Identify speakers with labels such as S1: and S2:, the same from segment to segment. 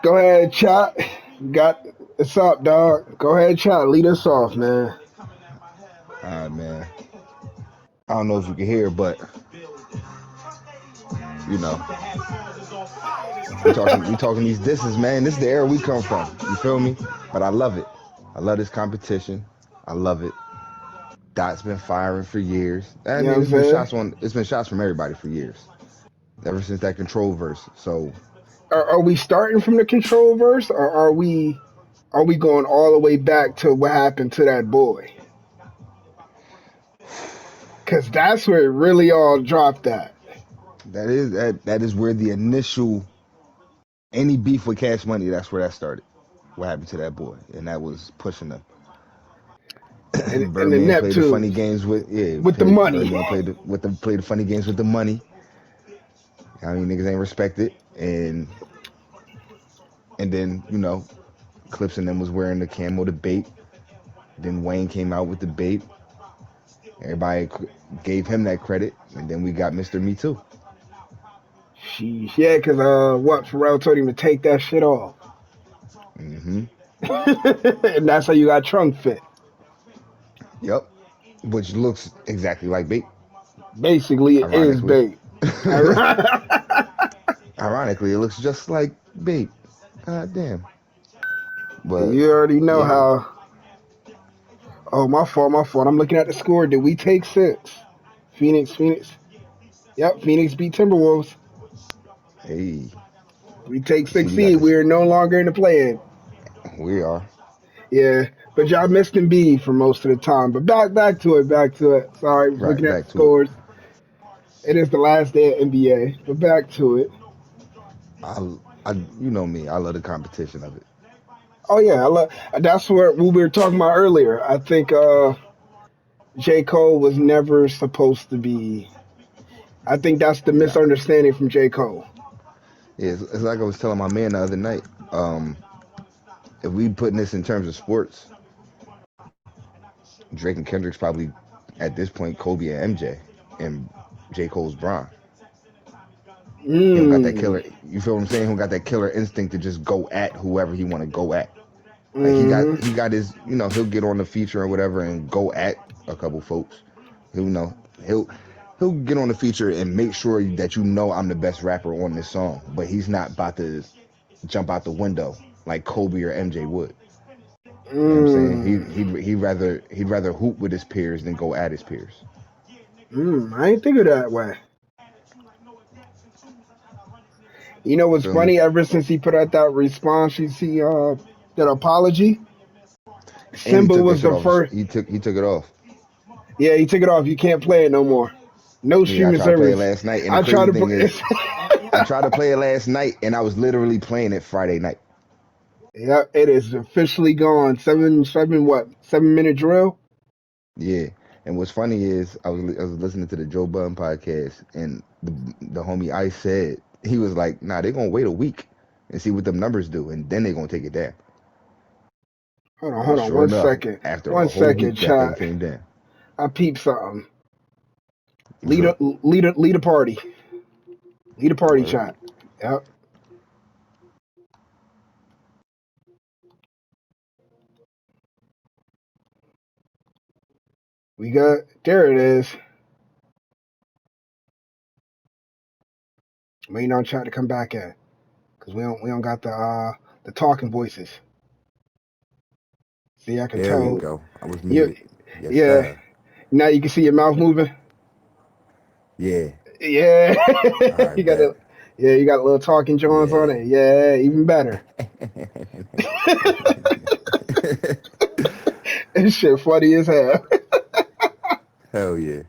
S1: Go ahead, chat. Got it's up, dog. Go ahead, chat. Lead us off, man.
S2: All right, man. I don't know if you can hear, but you know, we talking these disses, man. This is the era we come from. You feel me? But I love it. I love this competition. I love it. Dot's been firing for years. I
S1: You know what
S2: mean,
S1: I'm saying?
S2: it's been shots from everybody for years. Ever since that control verse. So
S1: Are we starting from the control verse, or are we going all the way back to what happened to that boy? Cause that's where it really all dropped at.
S2: that is where the initial any beef with Cash Money, that's where that started. What happened to that boy? And that was pushing them.
S1: And the
S2: Birdman played the funny
S1: Neptunes
S2: games with
S1: with the money.
S2: Birdman played the funny games with the money. I mean niggas ain't respected and then Clips and them was wearing the camo debate. Then Wayne came out with the bait. Everybody gave him that credit, and then we got Mr. Me Too.
S1: Sheesh. Yeah, cause what Pharrell told him to take that shit off,
S2: Hmm.
S1: and that's how you got Trunk Fit.
S2: Yep. Which looks exactly like bait.
S1: Basically, it is
S2: Ironically,
S1: bait.
S2: ironically, it looks just like bait. God damn. But
S1: You already know
S2: yeah,
S1: how. Oh, my fault, my fault. I'm looking at the score. Did we take six? Phoenix. Yep, Phoenix beat Timberwolves.
S2: hey,
S1: We take
S2: see,
S1: six
S2: we got
S1: seed. We
S2: this.
S1: are no longer in the play-in.
S2: We are
S1: Yeah, but y'all missed Embiid for most of the time. But back to it, back to it. Sorry, I was
S2: right
S1: looking at the
S2: back to it.
S1: scores. It is the last day of NBA, but back to it.
S2: I, I, you know me. I love the competition of it.
S1: Oh yeah, I love. That's what we were talking about earlier. I think J. Cole was never supposed to be. I think that's the
S2: Yeah,
S1: misunderstanding from J. Cole.
S2: yeah. It's like I was telling my man the other night. Um, if we putting this in terms of sports, Drake and Kendrick's probably at this point Kobe and MJ, and J. Cole's Bron. He don't got that
S1: Mm.
S2: killer. You feel what I'm saying? He don't got that killer instinct to just go at whoever he want to go at. Like
S1: Hmm.
S2: he got his. He'll get on the feature or whatever and go at a couple folks. He'll know he'll he'll get on the feature and make sure that I'm the best rapper on this song. But he's not about to jump out the window like Kobe or MJ would. You know what I'm saying?
S1: Mm.
S2: He'd rather hoop with his peers than go at his peers.
S1: I ain't think of that way. You know
S2: You
S1: what's
S2: feel me?
S1: funny? Ever since he put out that response, you see, that apology.
S2: And he
S1: Simba
S2: took that
S1: was
S2: shit
S1: the
S2: off.
S1: first.
S2: He took it off.
S1: Yeah, he took it off. You can't play it no more. No
S2: Yeah, I
S1: streaming
S2: tried to play it
S1: service.
S2: last night, and the
S1: I tried
S2: crazy
S1: to
S2: thing
S1: play.
S2: is, I tried to play it last night, and I was literally playing it Friday night.
S1: Yeah, it is officially gone. 7 minute drill.
S2: Yeah, and what's funny is I was listening to the Joe Budden podcast, and the homie Ice said he was like, "Nah, they're gonna wait a week and see what them numbers do, and then they're gonna take it down."
S1: Hold
S2: And
S1: on,
S2: sure
S1: one
S2: enough,
S1: second.
S2: after a
S1: One
S2: whole
S1: second,
S2: week, that thing
S1: chat.
S2: came down.
S1: I peeped something.
S2: What's
S1: Lead a
S2: up?
S1: lead a lead a party. Lead a party,
S2: Word.
S1: chat. Yep. We got there. It is. I'm waiting on chat to come back at because we don't got the talking voices. See, I can
S2: There we
S1: tell
S2: go. I was
S1: you.
S2: muted. Yes,
S1: Yeah.
S2: sir.
S1: Now you can see your mouth moving.
S2: Yeah.
S1: Yeah.
S2: All right,
S1: you got
S2: bet.
S1: a yeah. You got a little talking Johns on
S2: Yeah.
S1: it. Yeah, even better. This shit funny as hell.
S2: Hell yeah.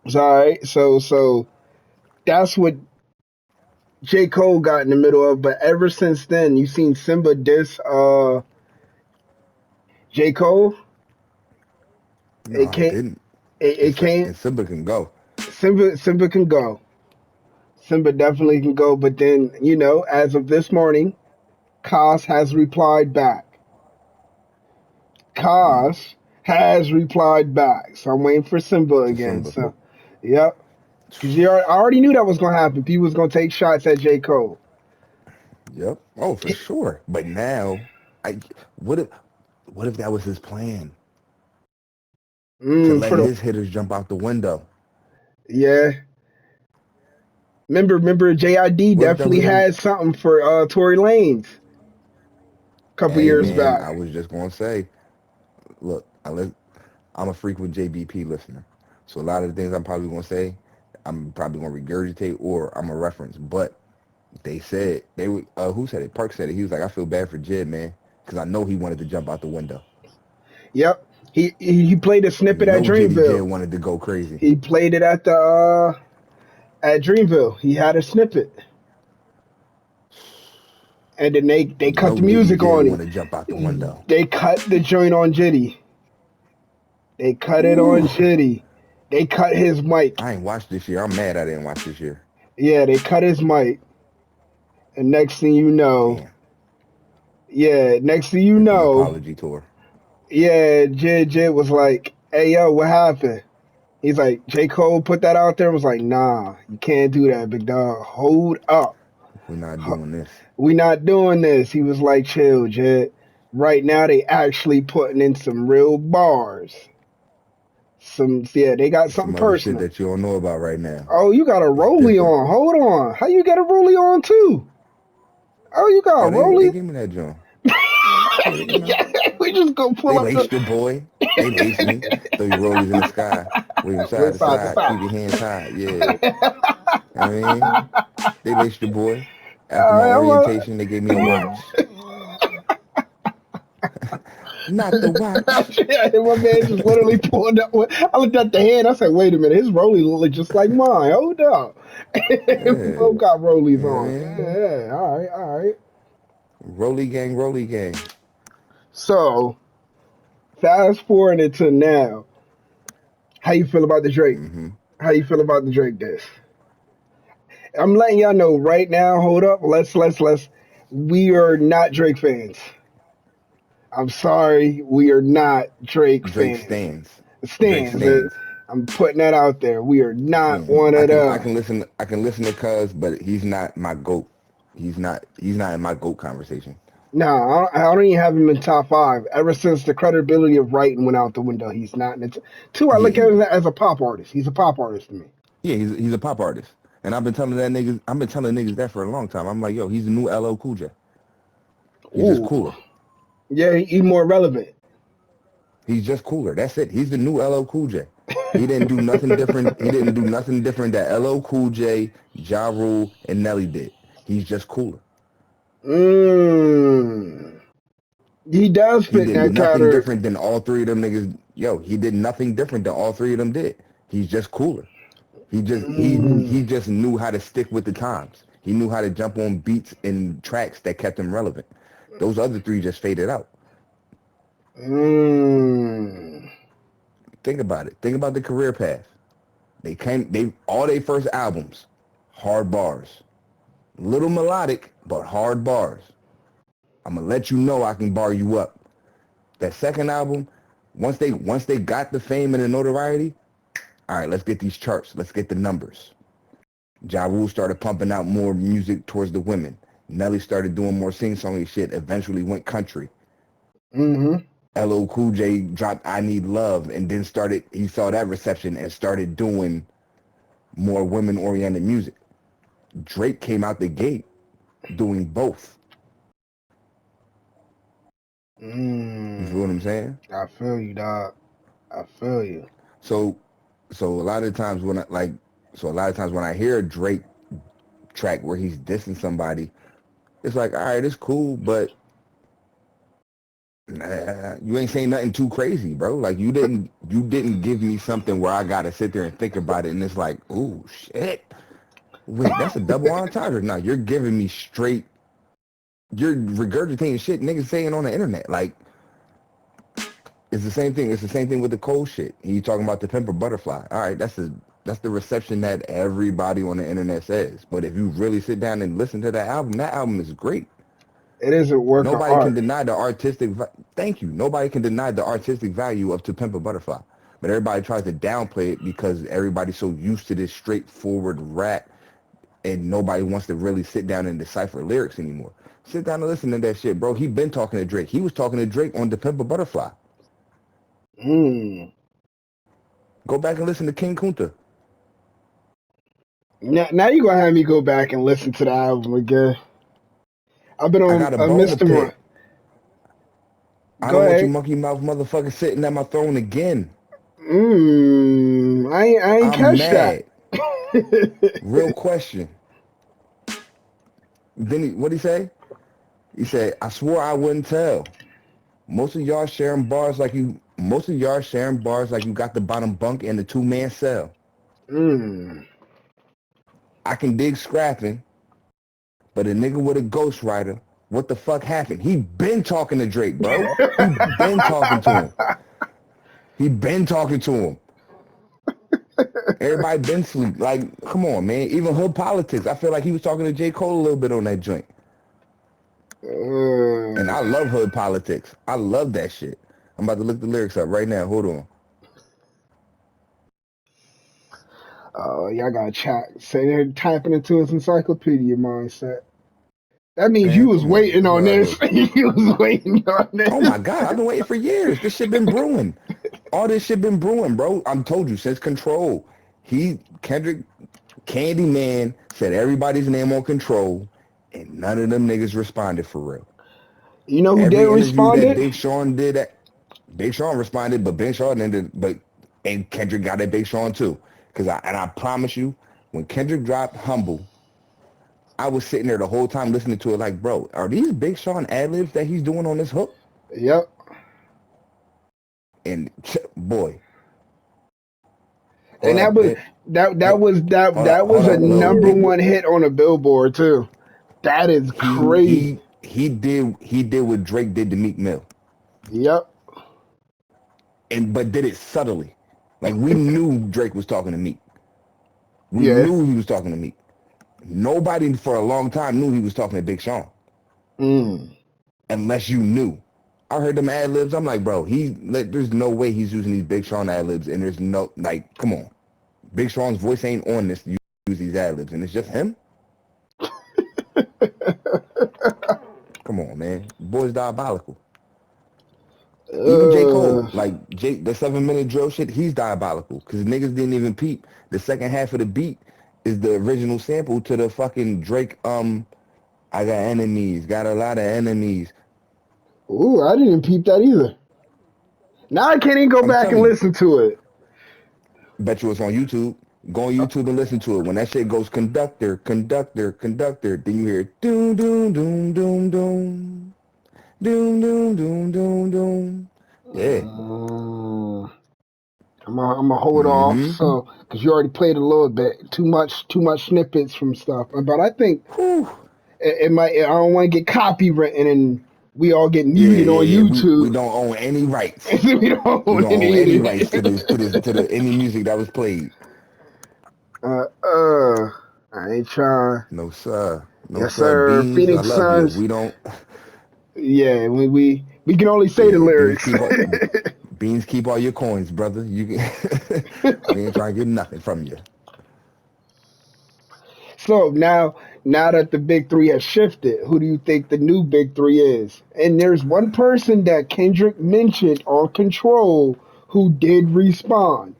S1: It's all right. So that's what J. Cole got in the middle of. But ever since then, you seen Simba diss J. Cole.
S2: No,
S1: It
S2: I
S1: can't.
S2: didn't.
S1: It can't.
S2: And Simba can go.
S1: Simba can go. Simba definitely can go. But then as of this morning, Kaz has replied back.
S2: Mm.
S1: Kaz has replied back. So I'm waiting for Simba
S2: To
S1: again.
S2: Simba.
S1: So, yep. Because I already knew that was going to happen. People was going to take shots at J. Cole.
S2: Yep. Oh, for sure. But now, I what if what if that was his plan to let
S1: For the
S2: his hitters jump out the window?
S1: yeah. Remember, JID
S2: What if that
S1: definitely
S2: was a
S1: had something for Tory Lanez a couple
S2: hey
S1: years
S2: man?
S1: back.
S2: I was just gonna say, look, I'm a frequent JBP listener, so a lot of the things I'm probably gonna say, I'm probably gonna regurgitate or I'm a reference. But they said they would. Who said it? Park said it. He was like, I feel bad for Jid, man, because I know he wanted to jump out the window.
S1: Yep. He played a
S2: You
S1: snippet at
S2: know, Jitty J
S1: Dreamville.
S2: wanted to go crazy.
S1: He played it at Dreamville. He had a snippet, and then they
S2: You
S1: cut
S2: know,
S1: the
S2: Jitty
S1: music
S2: J
S1: on
S2: want
S1: him.
S2: to jump out the window.
S1: They cut the joint on Jitty. They cut it
S2: Ooh.
S1: on Jitty. They cut his mic.
S2: I ain't watched this year. I'm mad I didn't watch this year.
S1: Yeah, they cut his mic. And next thing you know,
S2: Damn.
S1: yeah, next thing you
S2: At the
S1: know,
S2: apology tour.
S1: yeah, Jid was like, "Hey yo, what happened?" He's like, J. Cole put that out there and was like, "Nah, you can't do that, big dog. Hold up.
S2: We're not doing this.
S1: We not doing this." He was like, "Chill, Jid. Right now they actually putting in some real bars. They got something
S2: Some other shit
S1: personal."
S2: that you don't know about right now.
S1: Oh, you got a
S2: It's
S1: rollie
S2: different.
S1: on. Hold on. How you got a rollie on too? Oh, you got a
S2: Oh, they
S1: rollie?
S2: gave me that joint. Yeah, you know.
S1: We just go pull
S2: They
S1: up
S2: laced your
S1: the
S2: boy. They laced me. Throw your rollies in the sky. Wave them side
S1: with
S2: to
S1: side to
S2: side. Keep
S1: side.
S2: your hands high. Yeah. I mean, they laced your boy. After
S1: All
S2: my
S1: right,
S2: orientation, they gave me a watch. Not the watch.
S1: my man just literally pulled up. I looked at the hand. I said, "Wait a minute, his rollie look just like mine. Hold up." We
S2: Yeah.
S1: both got rollies
S2: You know what I
S1: on.
S2: mean?
S1: Yeah, all right, all right.
S2: Rolly gang, rolly gang.
S1: So fast forward into now. How you feel about the Drake?
S2: Mm-hmm.
S1: How you feel about the Drake diss? I'm letting y'all know right now. Hold up. Let's. We are not Drake fans. I'm sorry. We are not Drake
S2: Drake
S1: fans.
S2: stands. Drake
S1: Stands.
S2: stands.
S1: I'm putting that out there. We are not
S2: Stands.
S1: one
S2: I
S1: of
S2: can I
S1: them.
S2: can listen I can listen to Cuz, but he's not my GOAT. He's not in my GOAT conversation.
S1: No, I don't even have him in top five. Ever since the credibility of writing went out the window, he's not in it. Two, I look at
S2: Yeah,
S1: him as a pop artist. He's a pop artist to me.
S2: yeah, he's a pop artist. And I've been telling niggas that for a long time. I'm like, yo, he's the new LL Cool J. He's just
S1: Ooh,
S2: cooler.
S1: yeah, he's more relevant.
S2: He's just cooler. That's it. He's the new LL Cool J. He didn't do nothing different. He didn't do nothing different that LL Cool J, Ja Rule, and Nelly did. He's just cooler.
S1: Mm. He does
S2: He
S1: fit in
S2: did
S1: that
S2: nothing
S1: category.
S2: different than all three of them niggas. Yo, he did nothing different than all three of them did. He's just cooler. He
S1: Mm.
S2: just knew how to stick with the times. He knew how to jump on beats and tracks that kept him relevant. Those other three just faded out.
S1: Mm.
S2: Think about it. Think about the career path. They all their first albums, hard bars. Little melodic, but hard bars. I'm gonna let you know I can bar you up. That second album, once they got the fame and the notoriety, all right, let's get these charts. Let's get the numbers. Ja Rule started pumping out more music towards the women. Nelly started doing more sing-songy shit, eventually went country.
S1: Mm-hmm.
S2: LL Cool J dropped I Need Love and then he saw that reception and started doing more women-oriented music. Drake came out the gate doing both. You feel what I'm
S1: Mm.
S2: saying?
S1: I feel you, dog. I feel you.
S2: So so a lot of times when I hear a Drake track where he's dissing somebody, it's like, all right, it's cool, but you ain't saying nothing too crazy, bro. Like you didn't give me something where I gotta sit there and think about it, and it's like, ooh, shit. Wait, that's a double entendre. Now you're giving me straight. You're regurgitating shit niggas saying on the internet. Like it's the same thing. It's the same thing with the Cole shit. You talking about the Pimp a Butterfly? All right, that's the reception that everybody on the internet says. But if you really sit down and listen to that album is great.
S1: It is a work of
S2: Nobody can
S1: art.
S2: deny the artistic. Thank you. Nobody can deny the artistic value of To Pimp a Butterfly, but everybody tries to downplay it because everybody's so used to this straightforward rap and nobody wants to really sit down and decipher lyrics anymore. Sit down and listen to that shit, bro. He been talking to Drake. He was talking to Drake on "To Pimp a Butterfly."
S1: Mm.
S2: Go back and listen to King Kunta.
S1: Now you're gonna have me go back and listen to the album again. I've been
S2: I
S1: on
S2: got a bone to
S1: Mr. Run.
S2: pick. I
S1: Go
S2: don't want you
S1: ahead.
S2: monkey mouth motherfuckers sitting at my throne again.
S1: I ain't
S2: I'm
S1: catch that.
S2: mad. Real question. Then what'd he say? He said, I swore I wouldn't tell. Most of y'all sharing bars like you got the bottom bunk in the 2-man cell.
S1: mm.
S2: I can dig scrapping, but a nigga with a ghostwriter, what the fuck happened? He been talking to Drake, bro. He been talking to him. He been talking to him. Everybody been sleep. Like, come on, man. Even Hood Politics. I feel like he was talking to J. Cole a little bit on that joint. And I love Hood Politics. I love that shit. I'm about to look the lyrics up right now. Hold on.
S1: Oh, y'all got chat. Say they're typing into his encyclopedia mindset. That means you
S2: Man,
S1: was
S2: come on.
S1: waiting on
S2: What I
S1: this.
S2: do?
S1: You was waiting on
S2: Oh
S1: this.
S2: my God, I've been waiting for years. This shit been brewing. All this shit been brewing, bro. I'm told you since Control. Kendrick Candyman said everybody's name on Control, and none of them niggas responded for real.
S1: You know who did
S2: Every interview that
S1: responded?
S2: Big Sean did, Big Sean responded, but Big Sean ended, and Kendrick got at Big Sean too. I promise you, when Kendrick dropped Humble, I was sitting there the whole time listening to it like, bro, are these Big Sean ad-libs that he's doing on this hook?
S1: Yep.
S2: And boy,
S1: And
S2: hold up,
S1: that was that
S2: hold
S1: was a
S2: up, no,
S1: number one hit on a Billboard too. That is crazy.
S2: he did what Drake did to Meek Mill,
S1: Yep.
S2: but did it subtly. Like we knew Drake was talking to Meek. We
S1: Yeah.
S2: knew he was talking to Meek. Nobody for a long time knew he was talking to Big Sean, unless you knew. I heard them ad libs. I'm like, bro, there's no way he's using these Big Sean ad libs, and there's no come on, Big Sean's voice ain't on this to use these ad libs, and it's just him. Come on, man, boy's diabolical. Even J. Cole, the 7-minute drill shit, he's diabolical because niggas didn't even peep. The second half of the beat is the original sample to the fucking Drake. I got enemies, got a lot of enemies.
S1: Ooh, I didn't peep that either. Now I can't even go
S2: I'm
S1: back and
S2: telling you.
S1: listen to it.
S2: Bet you it's on YouTube. Go on YouTube and listen to it. When that shit goes conductor, conductor, conductor, then you hear doom, doom, doom, doom, doom. Doom, doom, doom, doom, doom. Yeah.
S1: I'm gonna hold off,
S2: Mm-hmm.
S1: so because you already played a little bit, too much snippets from stuff. But I think
S2: Whew.
S1: it might. I don't want to get copywritten and we all get muted on
S2: Yeah. We
S1: YouTube.
S2: don't own any rights.
S1: We don't
S2: We
S1: own
S2: don't own any rights to
S1: any.
S2: the any music that was played.
S1: I ain't trying.
S2: No sir. No
S1: Yes,
S2: sir.
S1: sir.
S2: Beans, I
S1: Phoenix
S2: love you.
S1: Suns.
S2: We don't.
S1: Yeah, we can only say the
S2: Yeah. Beans
S1: lyrics.
S2: keep all, Beans keep all your coins, brother. You can. We ain't trying to get nothing from you.
S1: So now that the big three has shifted, who do you think the new big three is? And there's one person that Kendrick mentioned on Control who did respond.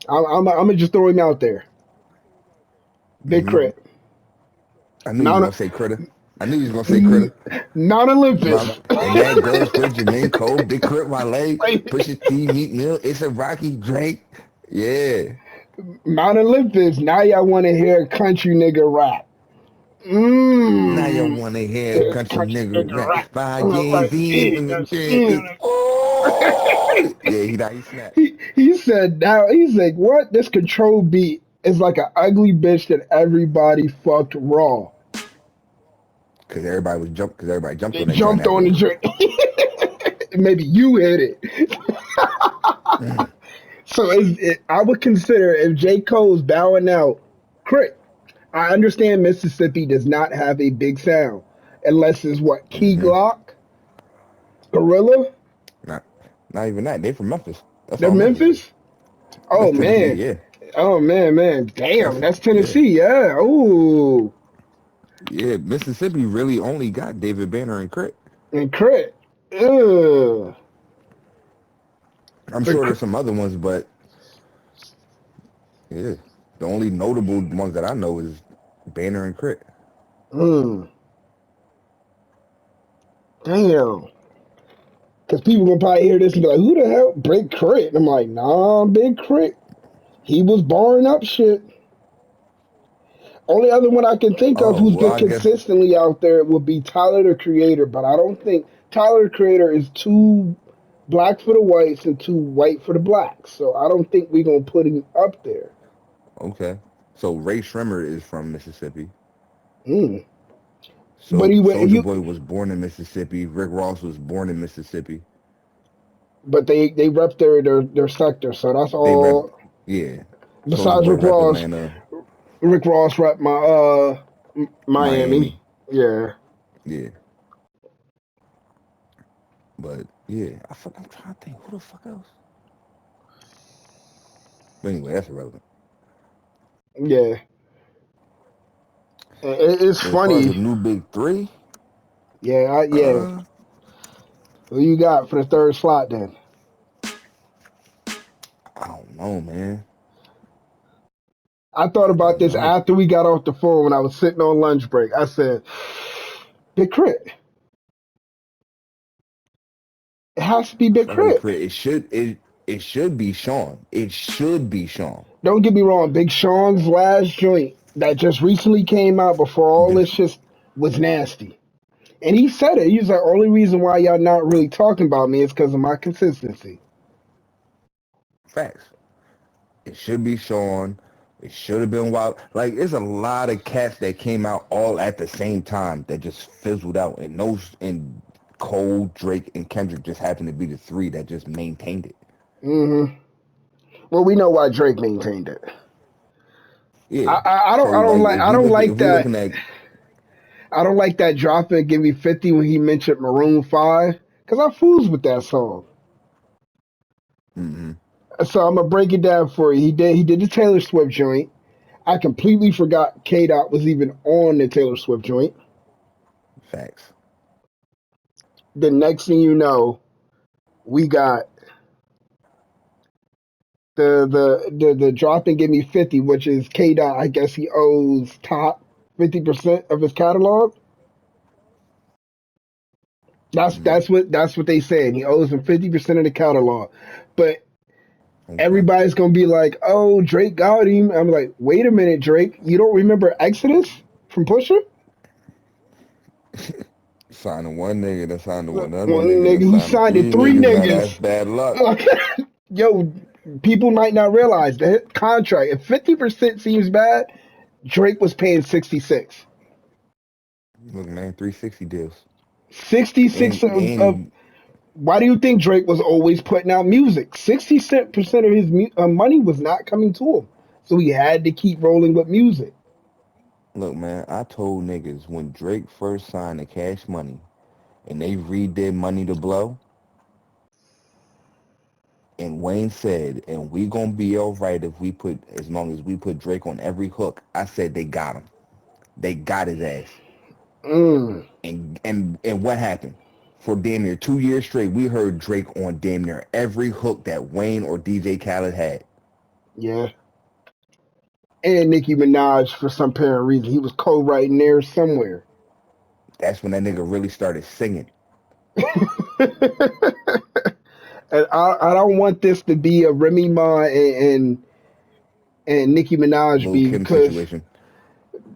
S1: I'm gonna just throw him out there. Big
S2: Mm-hmm.
S1: Crit.
S2: I knew you was
S1: Mount
S2: gonna say Critter. I knew you was gonna say Critter.
S1: Mount Olympus.
S2: And that goes for Jermaine Cole, Big Crit Wale, Pusha T, Meek Mill, It's a Rocky, Drake. Yeah.
S1: Mount Olympus. Now y'all want to hear a country nigga rap.
S2: Now you
S1: Mmm.
S2: wanna hear country
S1: Country
S2: nigga
S1: nigga
S2: rap
S1: rap.
S2: by
S1: Like,
S2: Jay-Z from the Checkers. Oh yeah, he snapped.
S1: he said now he's like, what? This Control beat is like an ugly bitch that everybody fucked raw.
S2: Cause everybody jumped
S1: They
S2: on that joint
S1: jumped on the
S2: afterwards.
S1: joint. Maybe you hit it. So I would consider if J. Cole's bowing out, Crit. I understand Mississippi does not have a big sound unless it's what Key
S2: Mm-hmm.
S1: Glock, Gorilla.
S2: Not not even that. They from Memphis. That's
S1: They're
S2: all Memphis.
S1: Memphis. Oh
S2: That's Tennessee,
S1: man,
S2: yeah.
S1: Oh man, damn,
S2: That's
S1: that's
S2: yeah.
S1: Tennessee. Yeah. Ooh,
S2: Yeah, Mississippi really only got David Banner and Crit.
S1: and Crit. Ugh.
S2: I'm
S1: But
S2: sure there's some other ones, but yeah, the only notable ones that I know is Banner and Crit.
S1: mm, damn. Because people gonna probably hear this and be like, "Who the hell, Big Crit?" And I'm like, "Nah, Big Crit. He was barring up shit." Only other one I can think of
S2: Oh
S1: who's
S2: well,
S1: been
S2: I guess
S1: consistently out there would be Tyler the Creator, but I don't think Tyler the Creator is too black for the whites and too white for the blacks. So I don't think we're gonna put him up there.
S2: okay. So Ray Shrimmer is from Mississippi.
S1: Mm. But
S2: So
S1: he went
S2: Soldier
S1: you
S2: Boy was born in Mississippi. Rick Ross was born in Mississippi.
S1: but they rep their sector, so that's
S2: They rep,
S1: all.
S2: yeah. Soldier
S1: Besides
S2: Boy
S1: Rick
S2: rep
S1: Ross,
S2: Atlanta,
S1: Rick Ross rep my Miami.
S2: Miami.
S1: Yeah.
S2: Yeah. But yeah, I'm trying to think who the fuck else. But anyway, that's irrelevant.
S1: Yeah. It's
S2: But as far as the
S1: funny.
S2: new big three,
S1: Yeah.
S2: uh,
S1: Who you got for the third slot then?
S2: I don't know, man.
S1: I thought
S2: I
S1: about
S2: don't
S1: this
S2: know.
S1: after we got off the phone when I was sitting on lunch break. I said, Big Crit. It has to be Big
S2: Fucking
S1: Crit.
S2: crit. It should be Sean. It should be Sean.
S1: Don't get me wrong, Big Sean's last joint that just recently came out before all this
S2: Bef-
S1: just was nasty. And he said it. He was like, only reason why y'all not really talking about me is because of my consistency.
S2: Facts. It should be Sean. It should have been Wild. Like, there's a lot of cats that came out all at the same time that just fizzled out, and Cole, Drake, and Kendrick just happened to be the three that just maintained it.
S1: Hmm. Well, we know why Drake maintained it.
S2: Yeah. So
S1: I don't
S2: like,
S1: like
S2: if we looking at,
S1: I don't like that drop and give me 50 when he mentioned Maroon 5 because I fools with that song.
S2: mm-hmm,
S1: So I'm gonna break it down for you. He did the Taylor Swift joint. I completely forgot K Dot was even on the Taylor Swift joint.
S2: facts.
S1: The next thing you know, we got the drop and give me 50, which is K Dot. I guess he owes top 50% of his catalog.
S2: Mm,
S1: That's what they said. He owes him 50% of the catalog. But
S2: okay.
S1: everybody's gonna be like, "Oh, Drake got him." I'm like, "Wait a minute, Drake. You don't remember Exodus from Pusha?
S2: Signed to one nigga, then signed to one other
S1: One
S2: nigga, then
S1: nigga who
S2: signed to
S1: signed to
S2: three
S1: three
S2: niggas. Now that's
S1: niggas."
S2: bad luck.
S1: Yo, people might not realize the contract. If 50% seems bad, Drake was paying 66.
S2: Look, man, 360 deals.
S1: 66
S2: And
S1: of
S2: and
S1: why do you think Drake was always putting out music? 60% of his money was not coming to him. So he had to keep rolling with music.
S2: look, man, I told niggas when Drake first signed to Cash Money and they redid Money to Blow, and Wayne said, and we gonna be all right if we put, as long as we put Drake on every hook. I said they got him. They got his ass.
S1: Mm,
S2: And what happened? For damn near 2 years straight, we heard Drake on damn near every hook that Wayne or DJ Khaled had.
S1: yeah. And Nicki Minaj, for some apparent reason, he was co-writing there somewhere.
S2: That's when that nigga really started singing.
S1: And I don't want this to be a Remy Ma and Nicki Minaj
S2: Lil
S1: beef
S2: Kim
S1: because
S2: situation.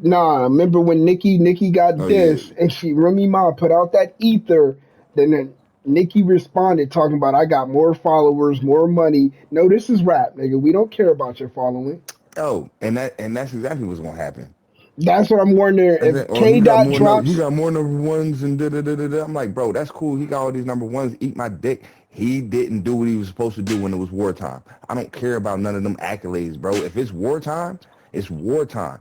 S1: nah, remember when Nicki got
S2: Oh yeah.
S1: this and she Remy Ma put out that ether, then Nicki responded talking about I got more followers, more money. No, this is rap, nigga. We don't care about your following.
S2: Oh, and that's exactly what's gonna happen.
S1: That's what I'm wondering.
S2: I said,
S1: If
S2: oh,
S1: K Dot
S2: he
S1: drops,
S2: got more number ones and da da da da da. I'm like, bro, that's cool. He got all these number ones. Eat my dick. He didn't do what he was supposed to do when it was wartime. I don't care about none of them accolades, bro. If it's wartime, it's wartime.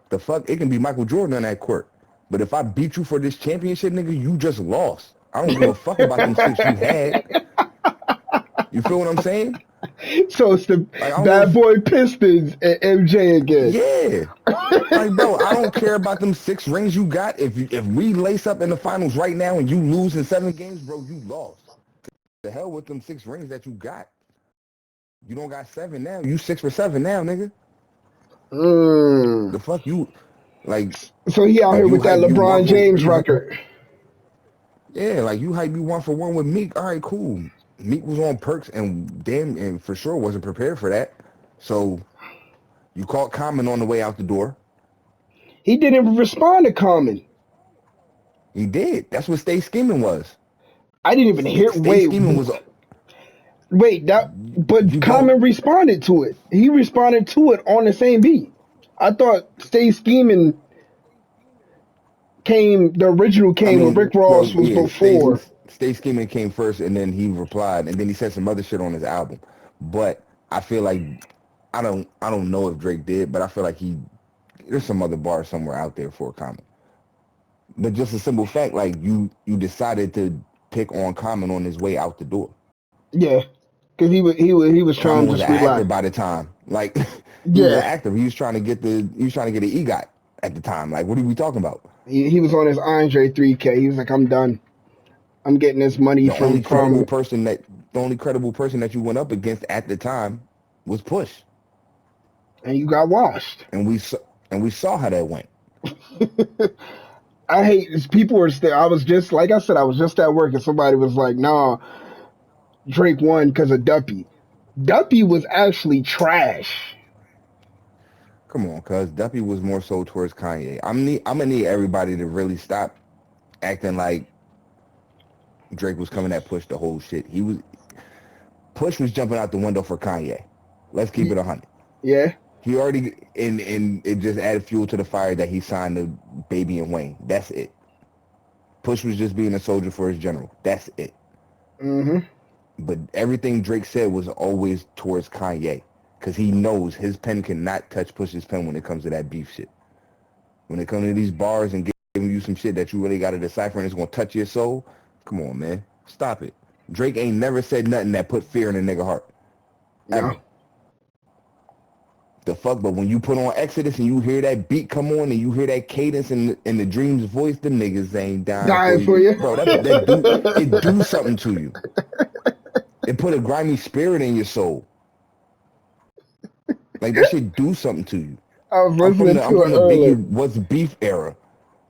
S2: The fuck, it can be Michael Jordan on that court. But if I beat you for this championship, nigga, you just lost. I don't give a fuck about them shits you had. You feel what I'm saying?
S1: So it's the
S2: Like I don't give
S1: Bad Boy Pistons and MJ again.
S2: yeah. Like, bro, I don't care about them 6 rings you got. If we lace up in the finals right now and you lose in 7 games, bro, you lost. The hell with them 6 rings that you got. You don't got 7 now. You 6 for 7 now, nigga.
S1: Mm.
S2: The fuck you like
S1: So he out here
S2: you
S1: with that
S2: hype you
S1: LeBron
S2: one for
S1: James
S2: you hype
S1: record.
S2: yeah, like you hype you 1 for 1 with Meek. All right, cool. Meek was on perks and damn and for sure wasn't prepared for that. So you caught Common on the way out the door.
S1: He didn't respond to Common.
S2: He did. That's what Stay Scheming was.
S1: I didn't even hear.
S2: Stay Scheming was
S1: Wait. That. But
S2: you don't
S1: Common responded to it. He responded to it on the same beat. I thought Stay Scheming came. The original
S2: I
S1: came when
S2: mean,
S1: Rick Ross
S2: well,
S1: was
S2: yeah,
S1: before.
S2: Stay Scheming came first, and then he replied, and then he said some other shit on his album. But I feel like I don't know if Drake did, but I feel like there's some other bar somewhere out there for a comment. But just a simple fact, like you decided to pick on Common on his way out the door.
S1: Yeah, because he was trying
S2: Common
S1: to
S2: was an
S1: just
S2: actor
S1: relax.
S2: by the time. Like he was an
S1: Yeah,
S2: actor. He was trying to get an EGOT at the time. Like what are we talking about?
S1: he was on his Andre 3K. He was like, I'm done. I'm getting this money
S2: The only
S1: from,
S2: credible person that you went up against at the time was Push,
S1: and you got washed.
S2: and we saw how that went.
S1: I hate this. People were still. I was just like I said. I was just at work, and somebody was like, "Nah, Drake won because of Duppy." Duppy was actually trash.
S2: Come on, cuz Duppy was more so towards Kanye. I'm gonna need everybody to really stop acting like Drake was coming at Push the whole shit. Push was jumping out the window for Kanye. Let's keep it 100.
S1: Yeah,
S2: He already and it just added fuel to the fire that he signed the Baby and Wayne. That's it. Push was just being a soldier for his general. That's it.
S1: mm-hmm.
S2: But everything Drake said was always towards Kanye because he knows his pen cannot touch Push's pen when it comes to that beef shit. When it comes to these bars and giving you some shit that you really got to decipher and it's gonna touch your soul, come on, man, stop it. Drake ain't never said nothing that put fear in a nigga heart,
S1: No,
S2: ever. The fuck, but when you put on Exodus and you hear that beat come on and you hear that cadence in the Dream's voice, them niggas ain't dying for
S1: dying for
S2: you,
S1: you.
S2: bro. It do something to you. It put a grimy spirit in your soul. Like that shit do something to you.
S1: I was
S2: I'm from
S1: listening
S2: the I'm
S1: to it
S2: from the
S1: earlier.
S2: Biggie What's Beef era.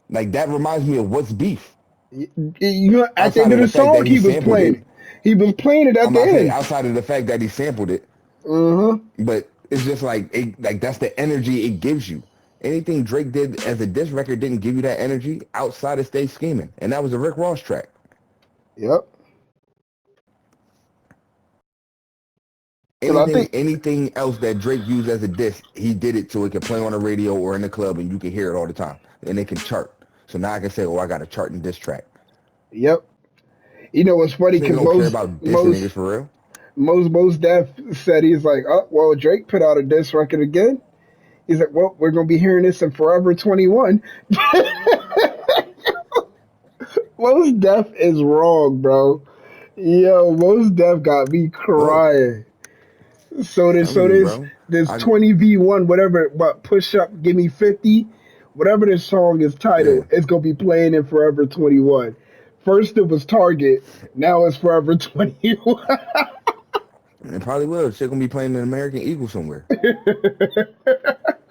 S2: Like that reminds me of What's Beef.
S1: You know, at the
S2: Outside
S1: end of
S2: of
S1: the
S2: the fact
S1: song,
S2: that he
S1: he was
S2: sampled
S1: playing
S2: it,
S1: it. He was playing it at
S2: I'm
S1: the
S2: about to say
S1: end.
S2: outside of the fact that he sampled it,
S1: Mm-hmm.
S2: but it's just like that's the energy it gives you. Anything Drake did as a diss record didn't give you that energy outside of Stay Scheming, and that was a Rick Ross track.
S1: Yep. Because I
S2: Anything
S1: think
S2: anything else that Drake used as a diss, he did it so it could play on the radio or in the club and you can hear it all the time, and it can chart. So now I can say, oh, I got a chart in diss track.
S1: yep. You know what's funny?
S2: This nigga
S1: Because
S2: don't care about dissing niggas for real.
S1: Most Def said he's like, oh well, Drake put out a diss record again. He's like, well, we're gonna be hearing this in Forever 21. Most Def is wrong, bro. Yo, Most Def got me
S2: Bro,
S1: crying. So
S2: I'm
S1: this,
S2: telling
S1: so
S2: you,
S1: this,
S2: bro.
S1: this
S2: I
S1: 20v1, whatever, but push up, give me 50, whatever this song is
S2: yeah.
S1: titled, it's gonna be playing in Forever 21. First it was Target, now it's Forever 21.
S2: It probably will. Shit gonna be playing an American Eagle somewhere.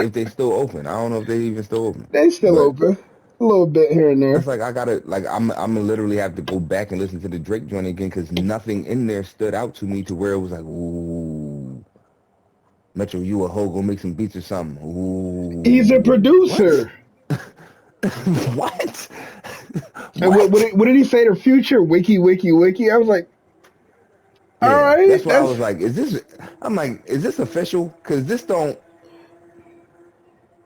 S2: If they still open. I don't know if they even still open.
S1: They still
S2: But
S1: open a little bit here and
S2: it's
S1: there.
S2: like I gotta like I'm gonna literally have to go back and listen to the Drake joint again because nothing in there stood out to me to where it was like, ooh, Metro, you a hoe, go make some beats or something.
S1: He's a
S2: Ooh, what?
S1: producer.
S2: What?
S1: And
S2: What?
S1: what did he say to Future? Wiki, wiki, wiki. I was like, all
S2: Yeah,
S1: right,
S2: that's why I
S1: that's.
S2: was like, is this? I'm like, is this official? Because this don't.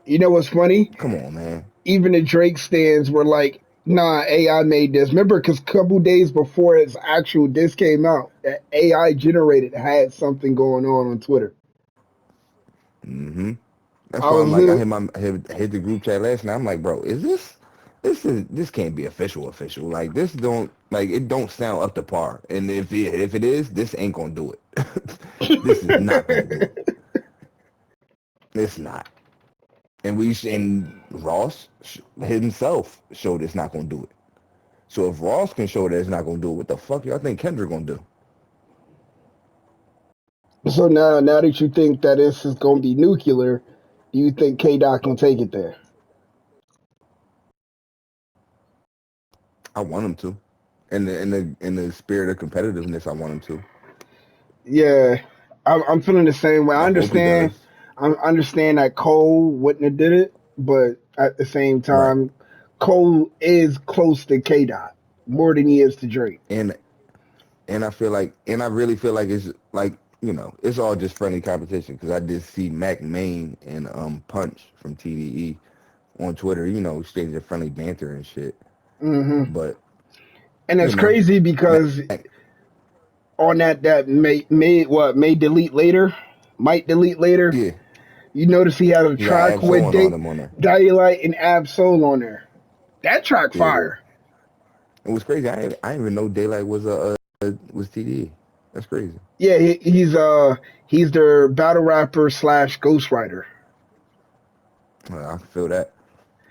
S1: You know what's funny?
S2: Come on, man.
S1: Even the Drake stands were like, nah, AI made this. Remember, because a couple days before its actual disc came out, that AI generated had something going on Twitter.
S2: Mm-hmm. That's
S1: I
S2: why
S1: was
S2: I'm like, I
S1: literally,
S2: hit the group chat last night. I'm like, bro, is this? this can't be official. Like this don't like it don't sound up to par. And if it is, this ain't gonna do it. This is not gonna do it. It's not. And Ross himself showed it's not gonna do it. So if Ross can show that it's not gonna do it, what the fuck y'all think Kendrick gonna do?
S1: So now that you think that this is gonna be nuclear, do you think K Dot gonna take it there?
S2: I want him to. In the spirit of competitiveness, I want him to.
S1: Yeah, I'm feeling the same way.
S2: I hope he does.
S1: I understand that Cole wouldn't have did it, but at the same
S2: Right.
S1: time, Cole is close to K Dot more than he is to Drake.
S2: And I really feel like it's like, it's all just friendly competition because I did see Mac Main and Punch from TDE on Twitter, exchanging friendly banter and shit.
S1: Hmm.
S2: But
S1: And
S2: you
S1: it's
S2: know,
S1: crazy
S2: Mac,
S1: because on that may delete later, might delete later.
S2: yeah,
S1: You notice he had a
S2: he got
S1: track
S2: Ab
S1: with
S2: Soul on him on there.
S1: Daylight and Ab Soul on there. That track
S2: Yeah,
S1: fire.
S2: it was crazy. I didn't even know Daylight was TDE. That's crazy.
S1: Yeah, he's their battle rapper slash ghostwriter.
S2: I feel that.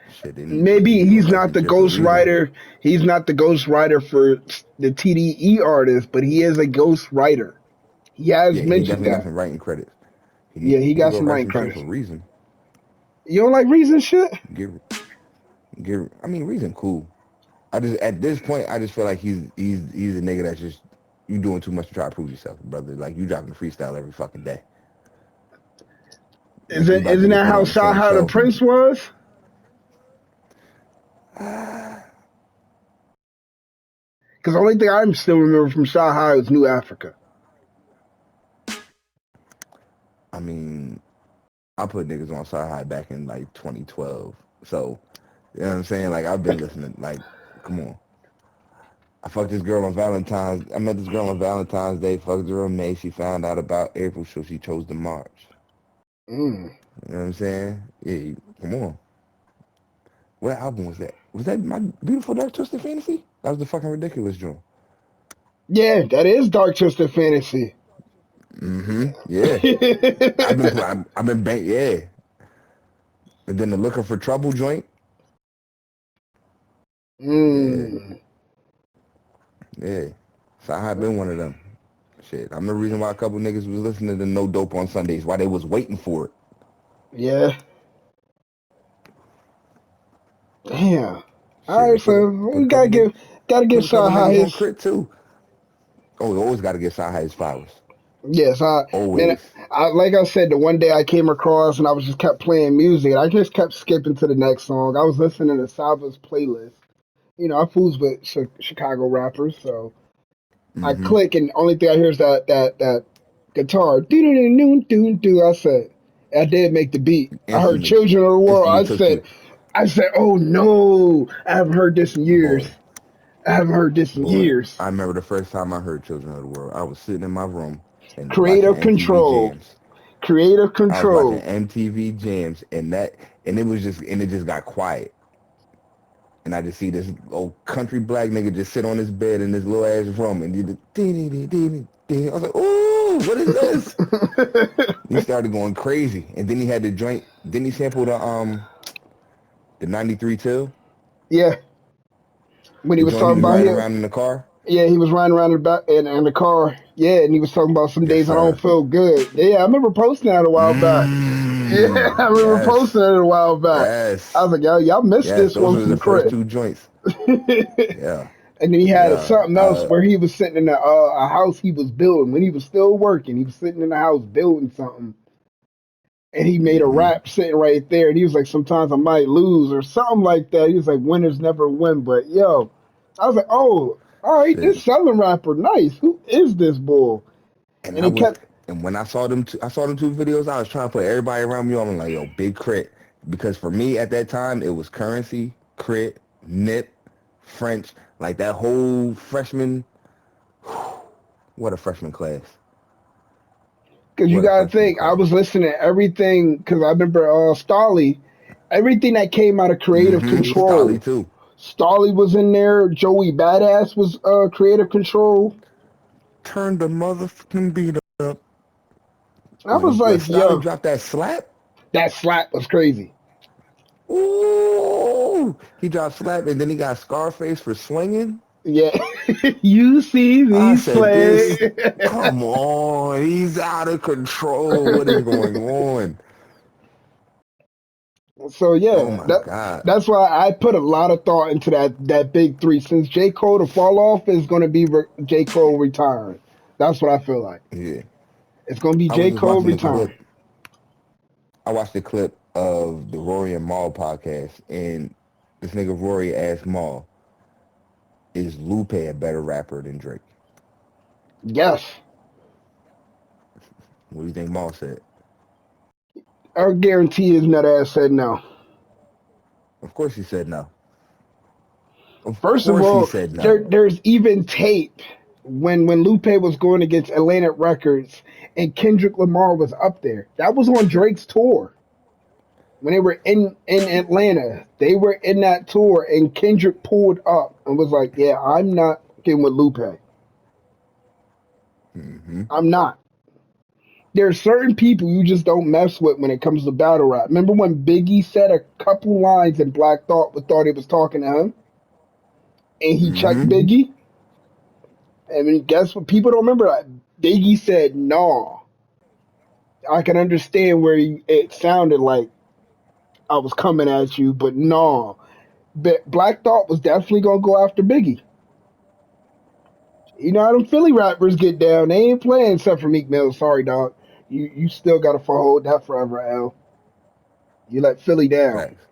S2: Shit, they
S1: Maybe
S2: need more
S1: he's
S2: life
S1: not
S2: than
S1: the
S2: just for reason.
S1: ghostwriter. He's not the ghostwriter for the TDE artist, but he is a ghostwriter. He has
S2: Yeah, he
S1: mentioned
S2: definitely got
S1: that.
S2: some writing credits. He
S1: Yeah,
S2: need
S1: he
S2: to
S1: got
S2: go
S1: some
S2: write
S1: writing
S2: some shit for
S1: credits.
S2: Reason.
S1: You don't like Reason shit?
S2: Get, I mean, Reason cool. I just at this point, I just feel like he's a nigga that's just you doing too much to try to prove yourself, brother. Like you dropping freestyle every fucking day. Like you about to
S1: Isn't
S2: get
S1: that
S2: put
S1: how
S2: on the same
S1: How the
S2: show.
S1: Prince was? Because the only thing I still remember from Shy High is New Africa.
S2: I mean, I put niggas on Side High back in like 2012. So, you know what I'm saying? Like I've been listening. Like, come on. I fucked this girl on Valentine's. I met this girl on Valentine's Day. Fucked her in May. She found out about April, so she chose the March.
S1: Mm.
S2: You know what I'm saying? Yeah, come on. What album was that? Was that My Beautiful Dark Twisted Fantasy? That was the fucking ridiculous joint.
S1: Yeah, that is Dark Twisted Fantasy.
S2: Mm-hmm. Yeah. I've been yeah. And then the Looking for Trouble joint. Yeah.
S1: Mm.
S2: Yeah. So I have been one of them. Shit. I'm the reason why a couple niggas was listening to No Dope on Sundays, why they was waiting for it.
S1: Yeah. Damn. All right,
S2: Shit.
S1: so
S2: Put a
S1: we
S2: couple niggas
S1: gotta
S2: put
S1: give
S2: a
S1: Shy
S2: couple
S1: High
S2: niggas on
S1: his.
S2: crit too. Oh, you always gotta get Side High his flowers.
S1: Yes, man.
S2: Always.
S1: I like I said, the one day I came across and I was just kept playing music. And I just kept skipping to the next song. I was listening to Salva's playlist. You know, I fools with Chicago rappers, so I
S2: Mm-hmm.
S1: click and only thing I hear is that guitar. Do do do do do. I said, I did make the beat. I heard
S2: Instantly.
S1: Children of the World.
S2: Instantly took you.
S1: I said, oh no, I haven't heard this in years.
S2: Boy.
S1: I haven't heard this in
S2: Boy.
S1: years.
S2: I remember the first time I heard Children of the World. I was sitting in my room and watching
S1: Creative
S2: MTV
S1: control.
S2: Jams.
S1: Creative
S2: I was watching
S1: control.
S2: MTV Jams and it just got quiet. And I just see this old country black nigga just sit on his bed in this little ass room and do the dee dee dee dee dee. I was like, ooh, what is this? He started going crazy. And then he had the joint, then he sampled the 93 Till,
S1: Yeah, when he
S2: the
S1: was
S2: joint he
S1: talking
S2: was
S1: about
S2: riding
S1: him.
S2: around in the car.
S1: Yeah, he was riding around in the back in the car. Yeah, and he was talking about some
S2: Yes,
S1: days I don't
S2: sir.
S1: feel good. Yeah, I remember posting that a while back. Yeah, I remember
S2: Yes.
S1: posting it a while back. I
S2: Yes.
S1: was like, y'all missed
S2: Yes.
S1: this
S2: Those
S1: one
S2: were the
S1: from
S2: first
S1: Crit.
S2: two joints. Yeah.
S1: And then he had
S2: Yeah.
S1: something else where he was sitting in a house he was building when he was still working. He was sitting in the house building something, and he made a
S2: Mm-hmm.
S1: rap sitting right there. And he was like, "Sometimes I might lose" or something like that. He was like, "Winners never win." But yo, I was like, "Oh, all right,
S2: Shit.
S1: this Southern rapper, nice. Who is this bull?"
S2: And
S1: And
S2: I
S1: he
S2: was,
S1: kept,
S2: and when I saw them two videos. I was trying to put everybody around me on. I'm like, yo, big Crit, because for me at that time it was Currency, Crit, Nip, French, like that whole freshman. What a freshman class!
S1: because you
S2: What a
S1: gotta
S2: freshman
S1: think, I
S2: class!
S1: was listening to everything because I remember Stolly, everything that came out of Creative
S2: Mm-hmm. Stolly
S1: Control.
S2: too.
S1: Stolly was in there. Joey Badass was creative control.
S2: Turn the motherfucking beat up.
S1: I was
S2: When
S1: like,
S2: Stolly
S1: yo,
S2: dropped that slap,
S1: that slap was crazy.
S2: ooh, he dropped slap, and then he got Scarface for swinging.
S1: Yeah, you see
S2: I
S1: me
S2: said,
S1: slay.
S2: this, come on, he's out of control. What is going on?
S1: So
S2: Oh
S1: yeah,
S2: my God.
S1: that's why I put a lot of thought into that big three. Since J Cole to fall off is going to be J Cole retiring. That's what I feel like.
S2: Yeah.
S1: It's going to be
S2: I was
S1: J
S2: just
S1: Cole
S2: watching the
S1: retiring.
S2: clip. I watched the clip of the Rory and Maul podcast, and this nigga Rory asked Maul, is Lupe a better rapper than Drake?
S1: Yes,
S2: What do you think Maul said?
S1: I guarantee his nut ass said no.
S2: Of course he said no. Of
S1: First of
S2: course he
S1: all,
S2: said no.
S1: there's even tape when Lupe was going against Atlantic Records and Kendrick Lamar was up there. That was on Drake's tour. When they were in Atlanta, they were in that tour, and Kendrick pulled up and was like, "Yeah, I'm not fucking with Lupe.
S2: Mm-hmm.
S1: I'm not." There are certain people you just don't mess with when it comes to battle rap. Remember when Biggie said a couple lines and Black thought he was talking to him, and he checked
S2: Mm-hmm.
S1: Biggie. I mean, guess what? People don't remember that. Biggie said, "No." I can understand where it sounded like I was coming at you, but no. But Black Thought was definitely gonna go after Biggie. You know how them Philly rappers get down. They ain't playing except for Meek Mill. Sorry, dog. You still gotta hold that forever, L. You let Philly down.
S2: Facts.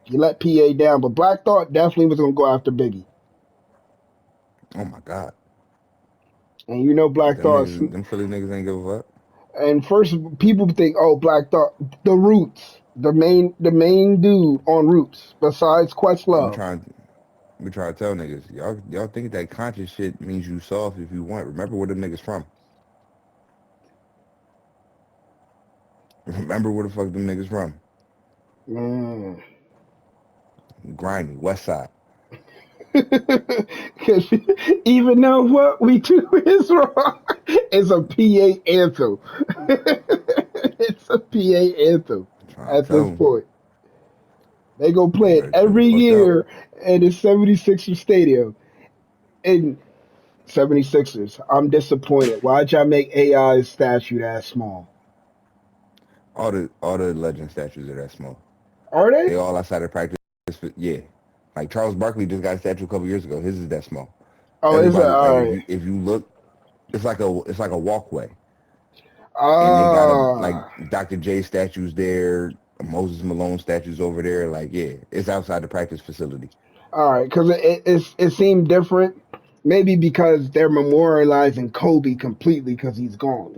S1: You let PA down. But Black Thought definitely was gonna go after Biggie.
S2: Oh my God.
S1: And you know Black
S2: Them
S1: Thought.
S2: niggas, them Philly niggas ain't give a fuck.
S1: And first, people think, oh, Black Thought, the Roots, the main dude on Roots, besides
S2: I'm
S1: Questlove.
S2: trying we try to tell niggas, y'all think that conscious shit means you soft if you want. Remember where them niggas from. Remember where the fuck them niggas from.
S1: Mm.
S2: Grimy, West Side.
S1: Because even though what we do is wrong, it's a PA anthem. It's a PA anthem
S2: I'm trying to
S1: at
S2: tell
S1: this
S2: them.
S1: point. They go
S2: They
S1: play it
S2: better chill the
S1: every
S2: fuck out.
S1: year at the 76ers Stadium. And 76ers, I'm disappointed. Why'd y'all make AI's statue that small?
S2: All the legend statues are that small.
S1: Are
S2: They
S1: they?
S2: all outside of practice. Yeah. Like Charles Barkley just got a statue a couple years ago. His is that small.
S1: Oh, is that
S2: Everybody like
S1: all right?
S2: if you look, it's like a walkway. And they got a like
S1: Ah,
S2: Dr. J statues there, Moses Malone statues over there. Like, yeah, it's outside the practice facility.
S1: all right. Because it seemed different. Maybe because they're memorializing Kobe completely because he's gone.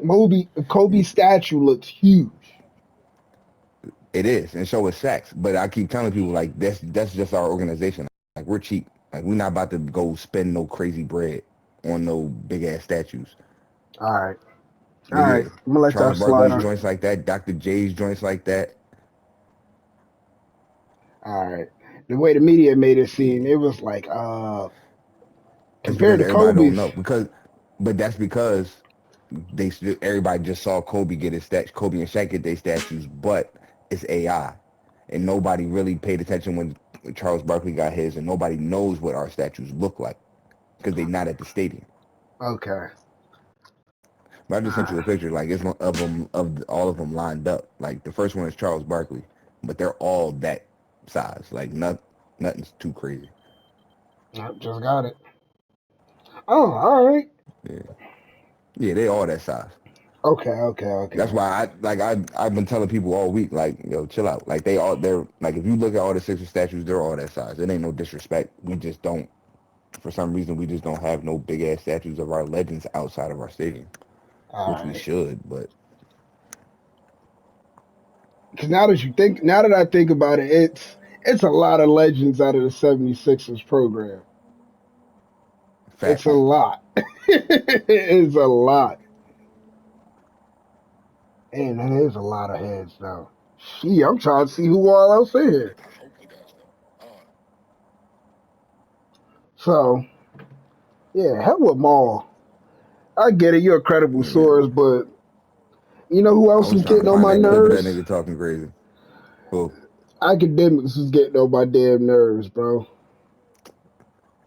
S1: Kobe's statue looks huge.
S2: It is, and so is Saks. But I keep telling people like that's just our organization. Like we're cheap. Like we're not about to go spend no crazy bread on no big ass statues.
S1: All right, all
S2: But
S1: right.
S2: yeah,
S1: I'm gonna let that
S2: Charles
S1: slide
S2: Barkley's
S1: on.
S2: joints like that, Dr. J's joints like that.
S1: All right. The way the media made it
S2: Yeah,
S1: seem, it was like
S2: it's
S1: compared
S2: because
S1: to
S2: everybody don't
S1: Kobe's.
S2: know but that's because everybody just saw Kobe and Shaq get their statues, but it's AI, and nobody really paid attention when Charles Barkley got his, and nobody knows what our statues look like because they're not at the stadium.
S1: Okay.
S2: But I just sent you a
S1: Ah,
S2: picture, like it's one of them all of them lined up. Like the first one is Charles Barkley, but they're all that size. Like nothing's too crazy.
S1: I just got it. Oh, all right.
S2: Yeah, yeah, they all that size.
S1: Okay, okay,
S2: That's
S1: okay.
S2: why I've been telling people all week, like, yo, chill out. Like they're like if you look at all the Sixer statues, they're all that size. It ain't no disrespect. We just don't for some reason we just don't have no big ass statues of our legends outside of our stadium, which
S1: All
S2: we
S1: right.
S2: should, but
S1: Because now that I think about it, it's a lot of legends out of the 76ers program. It's a
S2: facts.
S1: lot. It's a lot. And that is a lot of heads, though. Gee, I'm trying to see who all else in here. So yeah, hell with Maul. I get it, you're a credible
S2: Yeah.
S1: source, but you know who
S2: I
S1: else
S2: was
S1: was
S2: trying
S1: getting
S2: to
S1: on
S2: find
S1: my
S2: that clip of that
S1: nerves?
S2: nigga talking crazy. Who?
S1: Academics was getting on my damn nerves, bro.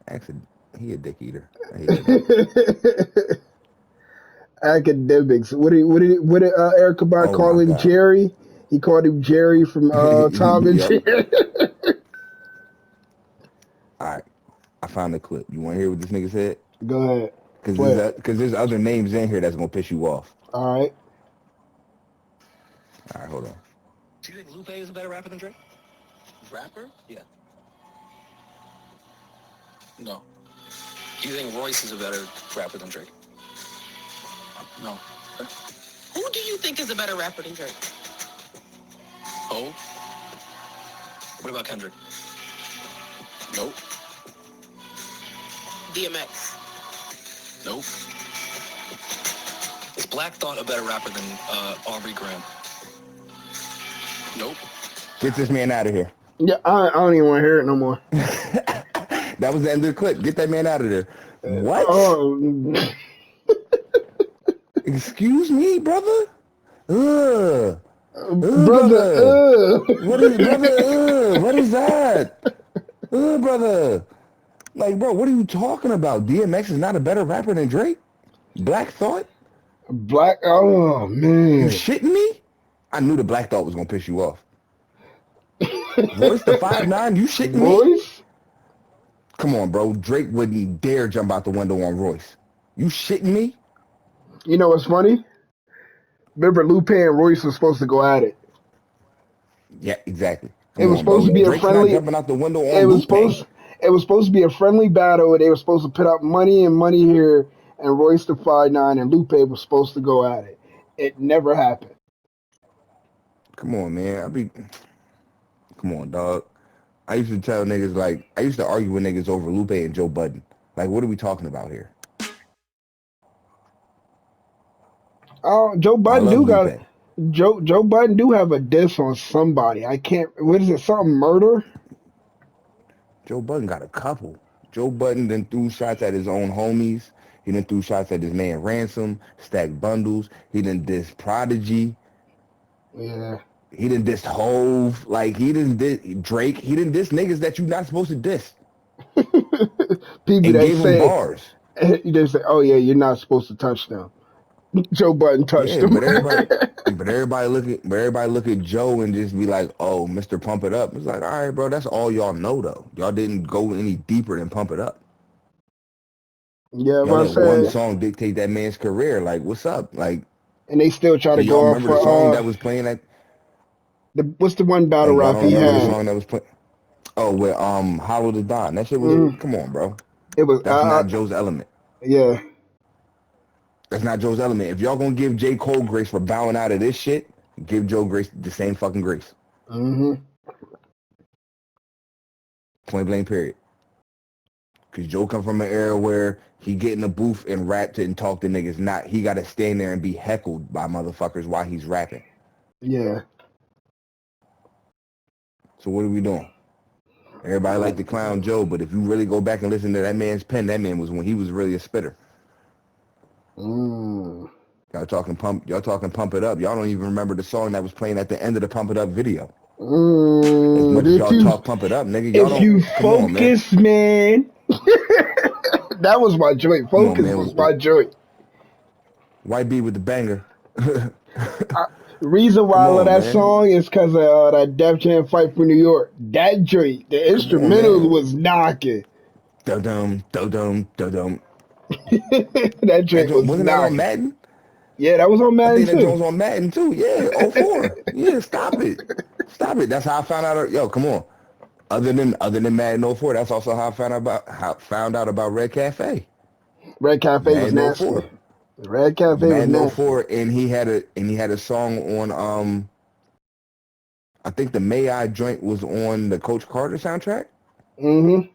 S2: Actually, he a dick eater. I hate that nigga.
S1: Academics. What did Eric Bad
S2: Oh
S1: call
S2: my
S1: him
S2: god.
S1: Jerry? He called him Jerry from Tom and
S2: Yep.
S1: Jerry.
S2: All right. I found the clip. You want to hear what this nigga said?
S1: Go ahead.
S2: Because
S1: Play it.
S2: there's other names in here that's gonna piss you off.
S1: All right.
S2: All right, hold on.
S3: Do you think Lupe is a better rapper than Drake? Rapper? Yeah. No. Do you think Royce is a better rapper than Drake? No.
S4: Who do you think is a better rapper than Drake?
S3: Oh? What about Kendrick? Nope.
S4: DMX.
S3: Nope. Is Black Thought a better rapper than Aubrey Graham? Nope.
S2: Get this man out of here.
S1: Yeah, I don't even want to hear it no more.
S2: That was the end of the clip. Get that man out of there. What?
S1: Oh,
S2: Excuse me, brother? Ugh.
S1: brother.
S2: Brother. What is brother? What is that? Brother. Like, bro, what are you talking about? DMX is not a better rapper than Drake? Black Thought?
S1: Black. Oh
S2: You
S1: man.
S2: shitting me? I knew the Black Thought was gonna piss you off. Royce the 5'9", you shitting me?
S1: Royce.
S2: Come on, bro. Drake wouldn't dare jump out the window on Royce. You shitting me?
S1: You know what's funny? Remember, Lupe and Royce were supposed to go at it.
S2: Yeah, exactly.
S1: It
S2: Come
S1: was
S2: on, bro.
S1: supposed to be a
S2: Drake's not
S1: friendly.
S2: jumping out the window
S1: It
S2: on
S1: was
S2: Lupe.
S1: supposed. It was supposed to be a friendly battle. They were supposed to put up money and money here, and Royce the 5'9" and Lupe was supposed to go at it. It never happened.
S2: Come on, man. Come on, dog. I used to tell niggas, like, I used to argue with niggas over Lupe and Joe Budden. Like, what are we talking about here?
S1: Joe
S2: I
S1: Budden
S2: love
S1: do got
S2: Lupe.
S1: Joe Budden do have a diss on somebody. I can't. What is it? Something murder?
S2: Joe Budden got a couple. Joe Budden then threw shots at his own homies. He then threw shots at his man Ransom, Stack Bundles. He then dissed Prodigy.
S1: Yeah.
S2: He done dissed Hove. Like, he done diss Drake. He done diss niggas that you not supposed to diss.
S1: People
S2: And
S1: that
S2: gave him
S1: say
S2: bars.
S1: they say, "Oh yeah, you're not supposed to touch them." Joe Budden touched
S2: Yeah,
S1: them.
S2: but everybody look at Joe and just be like, oh, Mr. Pump It Up. It's like, all right, bro, that's all y'all know though. Y'all didn't go any deeper than Pump It Up.
S1: Yeah,
S2: Y'all
S1: what I
S2: let one
S1: said.
S2: song dictate that man's career. Like, what's up? Like,
S1: And they still try
S2: do
S1: to
S2: y'all
S1: go off
S2: remember the
S1: for
S2: song that was playing at
S1: what's the one battle
S2: like y'all
S1: rap
S2: don't
S1: he
S2: remember the
S1: had?
S2: song that was playing? Oh, with Hollow the Don. That shit was
S1: Mm,
S2: come on, bro.
S1: it was
S2: That's not Joe's element.
S1: yeah.
S2: That's not Joe's element. If y'all gonna give J. Cole grace for bowing out of this shit, give Joe grace the same fucking grace.
S1: Mm-hmm.
S2: Point blank period. Cause Joe come from an era where he get in the booth and rap to and talk to niggas. Not he gotta stand there and be heckled by motherfuckers while he's rapping.
S1: Yeah.
S2: So what are we doing? Everybody like to clown Joe, but if you really go back and listen to that man's pen, that man was when he was really a spitter.
S1: Mm.
S2: Y'all talking pump it up. Y'all don't even remember the song that was playing at the end of the Pump It Up video. As much as y'all talk Pump It Up, nigga, y'all
S1: If you
S2: don't come on, man.
S1: focus, man. That was my joint.
S2: Come on,
S1: Focus
S2: man.
S1: was my joint.
S2: White B with the banger.
S1: The reason why I
S2: Come
S1: love
S2: on,
S1: that
S2: man.
S1: song is because of that Def Jam fight for New York. That joint, the
S2: Come on,
S1: instrumental
S2: man.
S1: was knocking.
S2: Dum dum dum.
S1: That
S2: That
S1: joint
S2: joint
S1: was
S2: wasn't that on
S1: knocking.
S2: Madden?
S1: Yeah, that was on
S2: I
S1: Madden
S2: think that
S1: too.
S2: joint was on Madden too. Yeah, 04. Yeah, stop it. Stop it. That's how I found out. Yo, come on. Other than Madden 04, that's also how I found out about Red Cafe.
S1: Red Cafe was
S2: Madden
S1: nasty.
S2: 04.
S1: Red Cafe was
S2: Madden
S1: nasty.
S2: 04, and he had a song on I think the May I joint was on the Coach Carter soundtrack.
S1: Mm-hmm.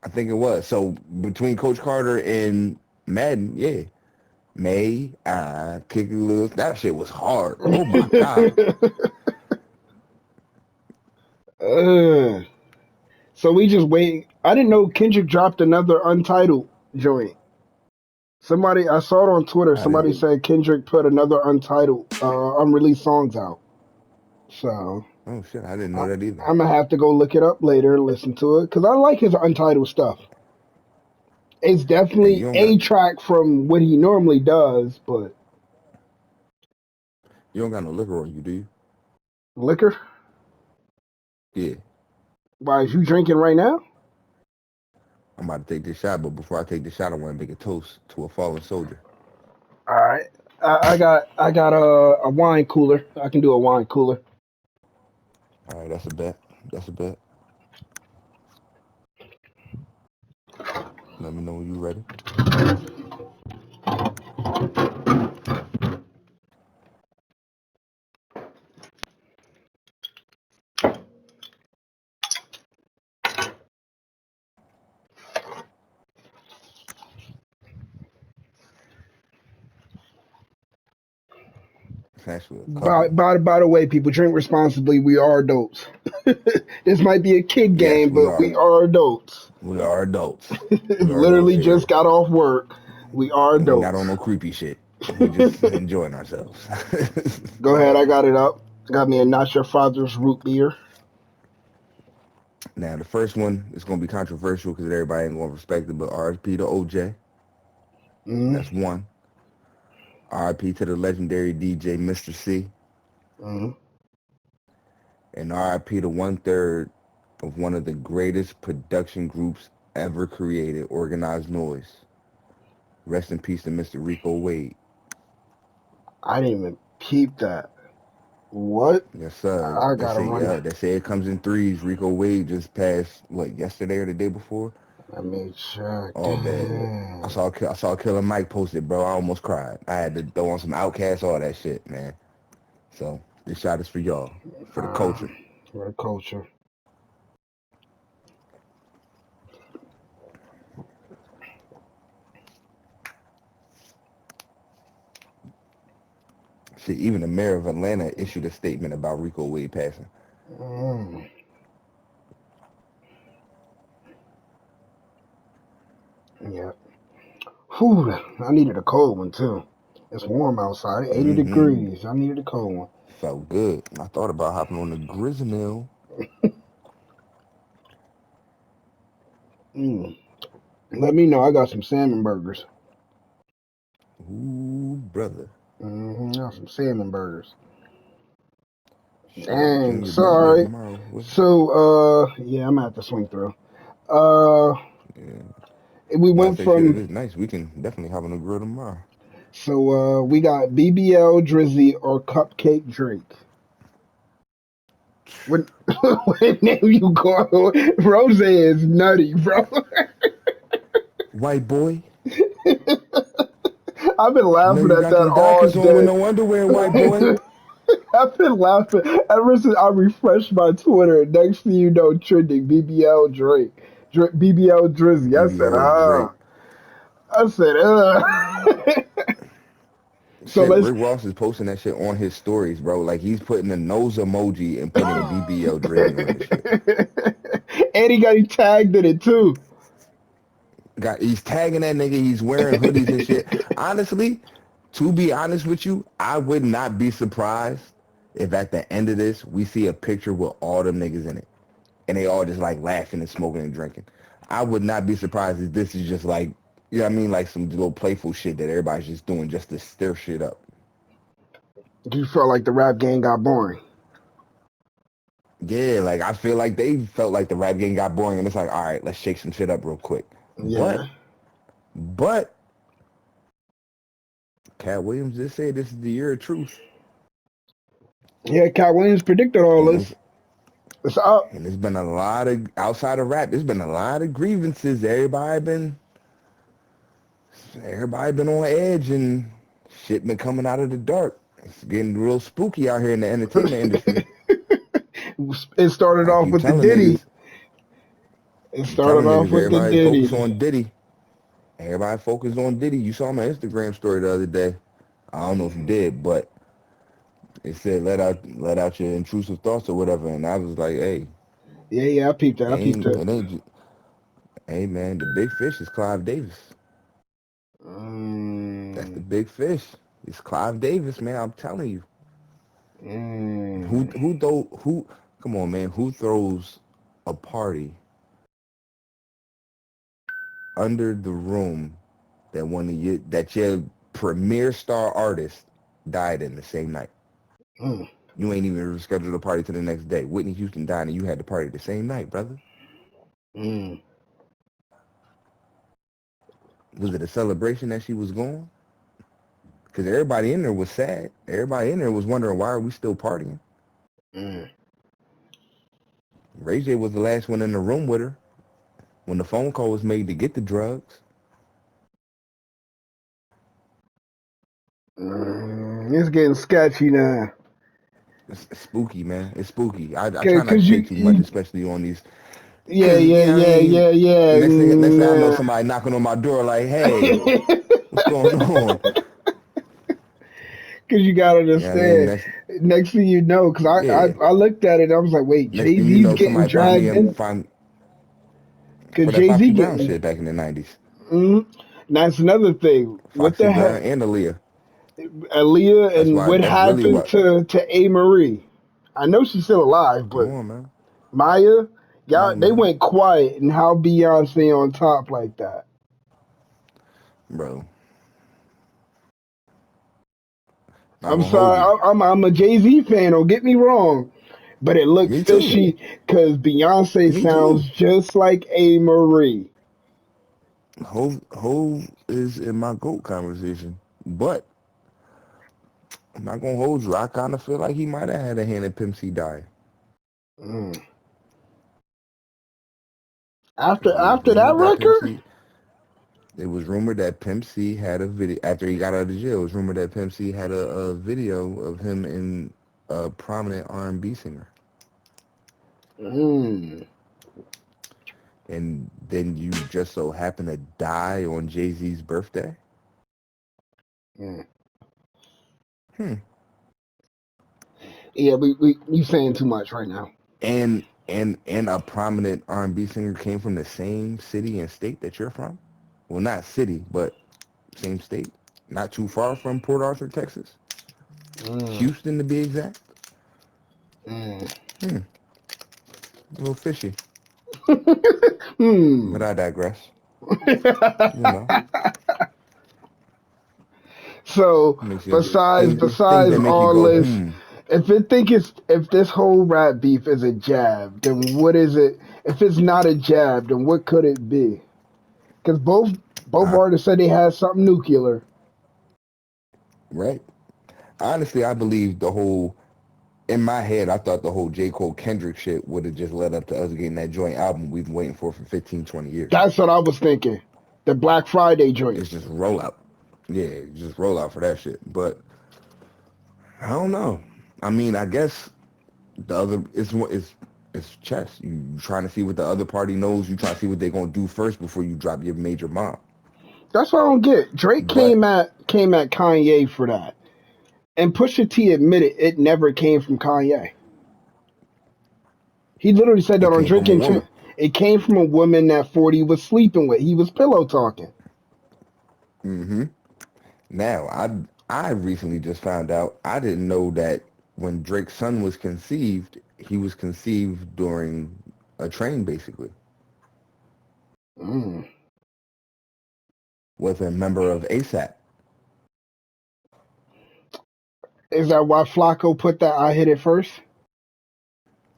S2: I think it was. So between Coach Carter and Madden, yeah. May I kick it loose? That shit was hard. Oh my god.
S1: So we just wait. I didn't know Kendrick dropped another Untitled joint. Somebody, I saw it on Twitter.
S2: I didn't.
S1: Somebody said Kendrick put another Untitled, unreleased songs out. So
S2: Oh shit, I didn't
S1: I,
S2: know that either.
S1: I'm gonna have to go look it up later and listen to it because I like his Untitled stuff. It's
S2: And
S1: definitely a track from what he normally does, but
S2: you don't got no liquor on you, do you?
S1: liquor.
S2: Yeah.
S1: Why is you drinking right now?
S2: I'm about to take this shot, but before I take the shot, I want to make a toast to a fallen soldier.
S1: All right, I got a wine cooler. I can do a wine cooler.
S2: All right, that's a bet. That's a bet. Let me know when you ready. It's actually a couple.
S1: By the way, people drink responsibly. We are adults. This might be a kid
S2: Yes,
S1: game,
S2: we
S1: but
S2: are.
S1: we are adults.
S2: We are adults. We are adults
S1: Literally
S2: here.
S1: just got off work. We are
S2: And we not
S1: adults.
S2: on no creepy shit. We just enjoying ourselves.
S1: Go ahead, I got it up. Got me a not your father's root beer.
S2: Now, the first one is going to be controversial because everybody ain't going to respect it, but RIP to OJ.
S1: Mm-hmm.
S2: That's one. RIP to the legendary DJ Mr. C.
S1: Mm-hmm.
S2: And RIP to 1/3 of one of the greatest production groups ever created, Organized Noise. Rest in peace to Mr. Rico Wade.
S1: I didn't even peep that. What?
S2: Yes, sir.
S1: I gotta run.
S2: They say it comes in threes. Rico Wade just passed, what, yesterday or the day before?
S1: Let me check.
S2: Oh, man.
S1: Damn.
S2: I saw Killer Mike posted, bro. I almost cried. I had to throw on some Outkast, all that shit, man. So this shot is for y'all, for the culture.
S1: For the culture.
S2: Shit, even the mayor of Atlanta issued a statement about Rico Wade passing.
S1: Mm. Yeah. Whew, I needed a cold one too. It's warm outside, 80
S2: Mm-hmm.
S1: degrees. I needed a cold one.
S2: Felt good. I thought about hopping on the Grizzmill.
S1: Mm. Let me know. I got some salmon burgers.
S2: Ooh, brother.
S1: I got some salmon burgers.
S2: Shit, I bet you on
S1: Dang,
S2: your birthday
S1: sorry.
S2: tomorrow.
S1: So, yeah, I'm gonna have to swing through. Uh,
S2: Yeah.
S1: we
S2: But I
S1: went
S2: say shit, if
S1: from
S2: it's nice, we can definitely hop on the grill tomorrow.
S1: we got BBL Drizzy or Cupcake Drake. What, what name you call Rose is nutty, bro.
S2: White boy.
S1: I've been
S2: I know
S1: laughing
S2: you
S1: at
S2: got
S1: that
S2: them
S1: all
S2: Dockers on with
S1: day.
S2: no underwear, white boy.
S1: I've been laughing ever since I refreshed my Twitter. Next thing you know, trending BBL Drake, BBL Drizzy.
S2: BBL Drake.
S1: I said, So
S2: Shit,
S1: let's,
S2: Rick Ross is posting that shit on his stories, bro. Like he's putting a nose emoji and putting BBL Drizzy on his shit.
S1: and he got tagged in it too.
S2: He's tagging that nigga. He's wearing hoodies and shit. Honestly, to be honest with you, I would not be surprised if at the end of this we see a picture with all them niggas in it, and they all just like laughing and smoking and drinking. I would not be surprised if this is just like, you know what I mean, like some little playful shit that everybody's just doing just to stir shit up.
S1: You felt like the rap game got boring.
S2: Yeah, like I feel like they felt like the rap game got boring, and it's like, all right, let's shake some shit up real quick.
S1: Yeah.
S2: But Cat Williams just said this is the year of truth.
S1: Yeah, Cat Williams predicted all
S2: And
S1: this. It's up.
S2: and there's been a lot of, outside of rap, there's been a lot of grievances. Everybody been on edge and shit been coming out of the dark. It's getting real spooky out here in the entertainment industry.
S1: It started
S2: I
S1: off
S2: keep
S1: with the
S2: telling
S1: Diddy.
S2: niggas,
S1: It
S2: keep
S1: started
S2: telling
S1: off
S2: niggas,
S1: with the
S2: everybody focus
S1: Diddy.
S2: on Diddy. Everybody focused on Diddy. You saw my Instagram story the other day. I don't know if you did, but it said let out your intrusive thoughts or whatever, and I was like, hey,
S1: Yeah, I peeped that.
S2: it
S1: I peeped
S2: ain't
S1: that.
S2: it ain't Hey man, the big fish is Clive Davis. That's the
S1: Mm,
S2: big fish. It's Clive Davis, man. I'm telling you.
S1: mm,
S2: Who come on, man, who throws a party under the room that your premier star artist died in the same night?
S1: mm,
S2: You ain't even scheduled a party to the next day. Whitney Houston died and you had the party the same night, brother.
S1: mm.
S2: Was it a celebration that she was gone? Because everybody in there was sad. Everybody in there was wondering, why are we still partying?
S1: Mm,
S2: Ray J was the last one in the room with her when the phone call was made to get the drugs.
S1: it's getting sketchy now.
S2: It's spooky, man. It's spooky. I try not to
S1: Cause
S2: say too much,
S1: you
S2: especially on these.
S1: yeah,
S2: Because,
S1: yeah,
S2: you know what I
S1: yeah,
S2: mean?
S1: yeah, yeah.
S2: Next thing I know, somebody knocking on my door like, hey, what's going on?
S1: Cause you gotta
S2: You know what I mean?
S1: understand. Next thing you know, cause
S2: Yeah.
S1: I looked at it, I was like, wait,
S2: Next
S1: Jay
S2: thing you
S1: Z's
S2: know,
S1: getting
S2: somebody
S1: dragged in.
S2: find
S1: Cause
S2: for that
S1: Jay Z
S2: Foxy Brown
S1: getting.
S2: shit back in the 90s.
S1: Mm, that's another thing. What
S2: Foxy
S1: the
S2: Brown
S1: heck,
S2: and Aaliyah.
S1: Aaliyah, and what
S2: That's really
S1: happened
S2: what.
S1: to A Marie? I know she's still alive,
S2: Come
S1: but
S2: on, man.
S1: Maya,
S2: Come
S1: y'all,
S2: on,
S1: they
S2: man.
S1: went quiet, and how Beyonce on top like that?
S2: Bro, not
S1: I'm
S2: gonna hold
S1: sorry,
S2: you.
S1: I'm a Jay Z fan. Don't get me wrong, but it looked
S2: Me too.
S1: fishy because Beyonce
S2: Me too.
S1: sounds just like A Marie.
S2: Hove is in my GOAT conversation. But I'm not gonna hold you. I kind of feel like he might have had a hand in Pimp C dying.
S1: Mm.
S2: Because it was
S1: After that
S2: rumored that Pimp
S1: record,
S2: C. It was rumored that Pimp C had a video after he got out of jail. It was rumored that Pimp C had a video of him and a prominent R&B singer.
S1: mm.
S2: And then you just so happen to die on Jay-Z's birthday.
S1: Mm.
S2: Hmm.
S1: Yeah, we you saying too much right now.
S2: And a prominent R&B singer came from the same city and state that you're from. Well, not city, but same state. Not too far from Port Arthur, Texas.
S1: Mm.
S2: Houston, to be exact.
S1: Mm.
S2: Hmm. A little fishy. But
S1: Hmm.
S2: I digress. You know,
S1: So
S2: makes you things
S1: besides
S2: that make you
S1: all
S2: go,
S1: this,
S2: hmm.
S1: if this whole rap beef is a jab, then what is it? If it's not a jab, then what could it be? Because both
S2: I,
S1: artists said they had something nuclear.
S2: right? Honestly, I believe the whole. In my head, I thought the whole J. Cole Kendrick shit would have just led up to us getting that joint album we've been waiting for 15, 20 years.
S1: That's what I was thinking. The Black Friday joint.
S2: It's just rollout. Yeah, just rollout for that shit. But I don't know. I mean, I guess the other it's chess. You trying to see what the other party knows. You trying to see what they're gonna do first before you drop your major bomb.
S1: That's what I don't get. Drake
S2: But
S1: came at Kanye for that, and Pusha T admitted it never came from Kanye. He literally said that
S2: it
S1: on
S2: came from a
S1: Drinking Champ.
S2: woman.
S1: It came from a woman that 40 was sleeping with. He was pillow talking.
S2: Hmm. Now I recently just found out. I didn't know that when Drake's son was conceived, he was conceived during a train, basically,
S1: Mm.
S2: with a member of ASAP.
S1: Is that why Flacco put that I hit it first?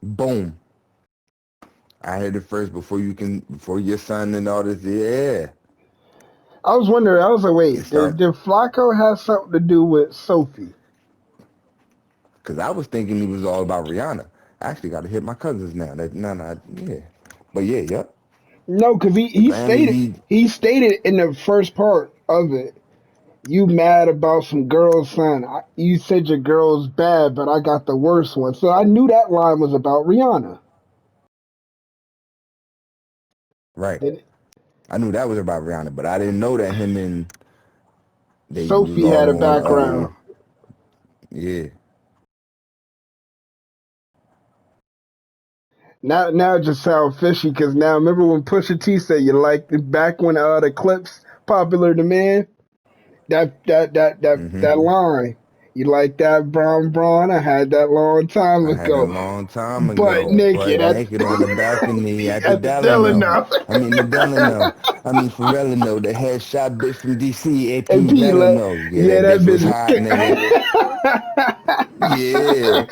S2: Boom. I heard it first before your son and all this. Yeah.
S1: I was wondering, I was like,
S2: It
S1: wait,
S2: start
S1: did Flacco have something to do with Sophie?
S2: because I was thinking it was all about Rihanna. I actually got to hit my cousins now. Yeah. But yeah, yep.
S1: No, because
S2: Apparently he
S1: he stated in the first part of it, you mad about some girl's son. You said your girl's bad, but I got the worst one. So I knew that line was about Rihanna.
S2: right.
S1: Then
S2: I knew that was about Rihanna, but I didn't know that him and they was
S1: Sophie had a
S2: all on.
S1: background.
S2: Yeah.
S1: Now it just sound fishy because now remember when Pusha T said you like back when the clips popular demand that
S2: Hmm.
S1: line. You like that brown brawn? I had that long time
S2: I had a
S1: ago.
S2: long time
S1: But
S2: ago,
S1: naked
S2: butt
S1: at
S2: naked on the balcony at the
S1: at the
S2: Delano.
S1: Delano.
S2: I mean the Delano. I mean Forellano, the headshot bitch from DC,
S1: And
S2: AP
S1: P like,
S2: Delano. Yeah,
S1: yeah,
S2: that
S1: that
S2: bitch was
S1: bitch was
S2: hot, nigga. Yeah.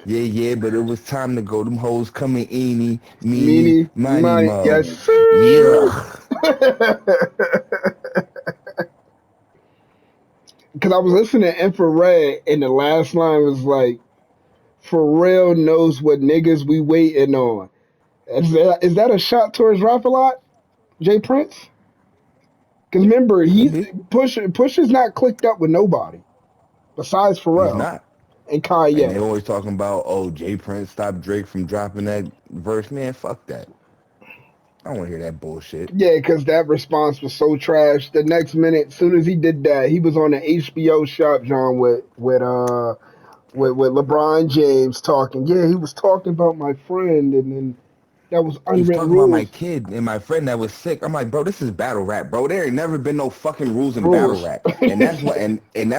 S2: Yeah, but it was time to go. Them hoes coming eeny, meeny,
S1: meanie
S2: miny,
S1: money. Yes,
S2: mo.
S1: sir.
S2: Yeah.
S1: Because I was listening to Infrared, and the last line was like, "Pharrell knows what niggas we waiting on." Is that a shot towards Rap a Lot, Jay Prince? Because remember,
S2: Could be.
S1: Push is not clicked up with nobody besides
S2: He's
S1: Pharrell
S2: not.
S1: and
S2: And they
S1: Kanye.
S2: always talking about, oh, Jay Prince stopped Drake from dropping that verse. Man, fuck that. I don't want to hear that bullshit.
S1: Yeah, because that response was so trash. The next minute, as soon as he did that, he was on the HBO shop, John, with LeBron James talking. Yeah, he was talking about my friend, and then that was
S2: He was
S1: unwritten
S2: talking about my
S1: rules.
S2: kid and my friend that was sick. I'm like, bro, this is battle rap, bro. There ain't never been no fucking rules in battle
S1: Rules.
S2: rap, and that's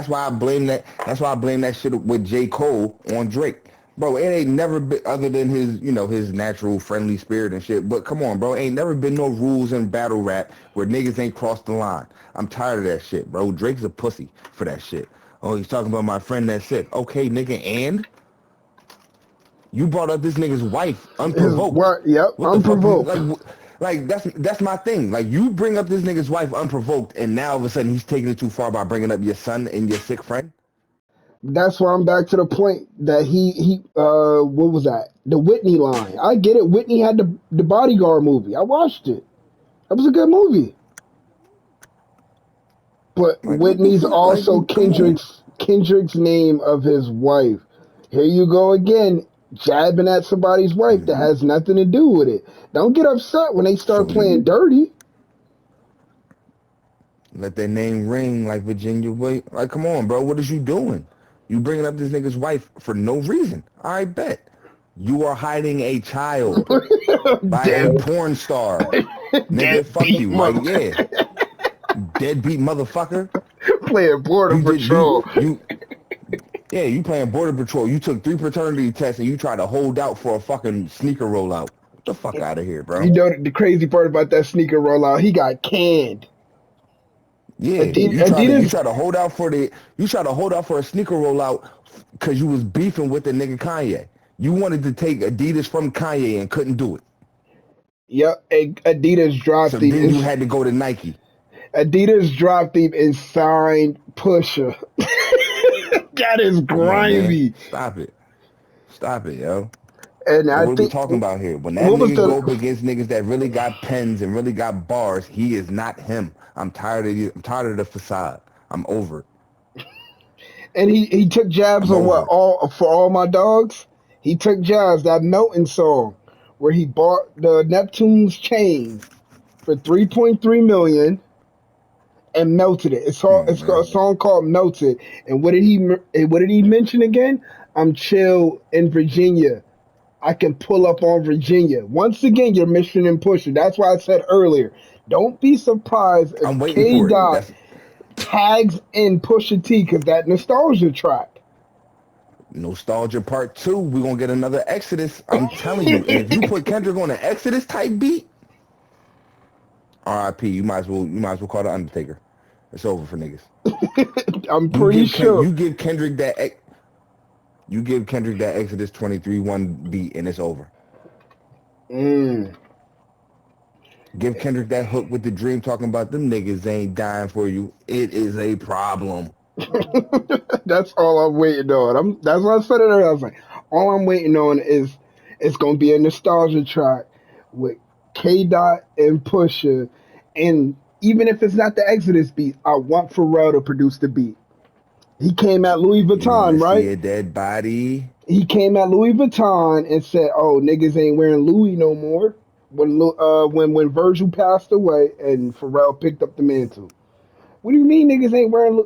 S2: why I blame that. That's why I blame that shit with J. Cole on Drake, bro. It ain't never been other than his, his natural friendly spirit and shit. But come on, bro, ain't never been no rules in battle rap where niggas ain't crossed the line. I'm tired of that shit, bro. Drake's a pussy for that shit. Oh, he's talking about my friend that's sick. Okay, nigga, and you brought up this nigga's wife
S1: His
S2: unprovoked.
S1: what? Yep,
S2: What the fuck?
S1: unprovoked.
S2: Like that's my thing. Like you bring up this nigga's wife unprovoked, and now all of a sudden he's taking it too far by bringing up your son and your sick friend.
S1: That's why I'm back to the point that what was that? The Whitney line. I get it. Whitney had the Bodyguard movie. I watched it. That was a good movie. But
S2: Like what the
S1: Whitney's
S2: fuck? Like
S1: also
S2: come on.
S1: Kendrick's name of his wife. Here you go again, jabbing at somebody's wife that
S2: Hmm.
S1: has nothing to do with it. Don't get upset when they start
S2: So
S1: playing dirty.
S2: let that name ring like Virginia Williams. Like come on, bro. What is you doing? You bringing up this nigga's wife for no reason. I bet. You are hiding a child by a
S1: Dead,
S2: porn star. Nigga, fuck
S1: deadbeat
S2: you. Like,
S1: mother
S2: yeah. Deadbeat motherfucker.
S1: playing border
S2: You did
S1: patrol.
S2: yeah, you playing border patrol. You took 3 paternity tests and you tried to hold out for a fucking sneaker rollout. Get the fuck out of here,
S1: You
S2: bro.
S1: know the crazy part about that sneaker rollout? He got canned.
S2: Yeah,
S1: Adidas, Adidas
S2: you tried to hold out for a sneaker rollout because you was beefing with the nigga Kanye. You wanted to take Adidas from Kanye and couldn't do it.
S1: yep, Adidas
S2: So
S1: dropped him.
S2: then you had to go to Nike.
S1: Adidas dropped him and signed Pusha. That is
S2: Come on, man.
S1: grimy.
S2: Stop it. Stop it, yo.
S1: And
S2: But
S1: I
S2: what are we
S1: think
S2: talking about here? When that
S1: what was
S2: nigga go
S1: the
S2: up against niggas that really got pens and really got bars, he is not him. I'm tired of you. I'm tired of the facade. I'm over it.
S1: and he took jabs
S2: I'm
S1: on what
S2: over it.
S1: all for all my dogs. He took jabs that Melton song where he bought the Neptune's chain for 3.3 million and melted it.
S2: Come on,
S1: It's got
S2: man.
S1: a song called Melted. And what did he mention again? I'm chill in Virginia. I can pull up on Virginia. Once again, you're mission and pushing. That's why I said earlier, don't be surprised if
S2: I'm waiting
S1: K
S2: for it.
S1: Dot
S2: That's
S1: tags in Pusha T because that nostalgia track.
S2: nostalgia part two. We're gonna get another Exodus. I'm telling you. And if you put Kendrick on an Exodus type beat, RIP, you might as well call the Undertaker. It's over for niggas.
S1: I'm pretty sure.
S2: You give Kendrick that Exodus 23-1 beat and it's over.
S1: Mm.
S2: Give Kendrick that hook with the dream talking about them niggas ain't dying for you. It is a problem.
S1: That's all I'm waiting on. That's what I said it earlier. I was like, all I'm waiting on is it's gonna be a nostalgia track with K Dot and Pusha, and even if it's not the Exodus beat, I want Pharrell to produce the beat. He came at Louis
S2: You want to
S1: Vuitton,
S2: see
S1: right?
S2: a dead body?
S1: He came at Louis Vuitton and said, "Oh, niggas ain't wearing Louis no more." When Virgil passed away and Pharrell picked up the mantle. What do you mean niggas ain't wearing?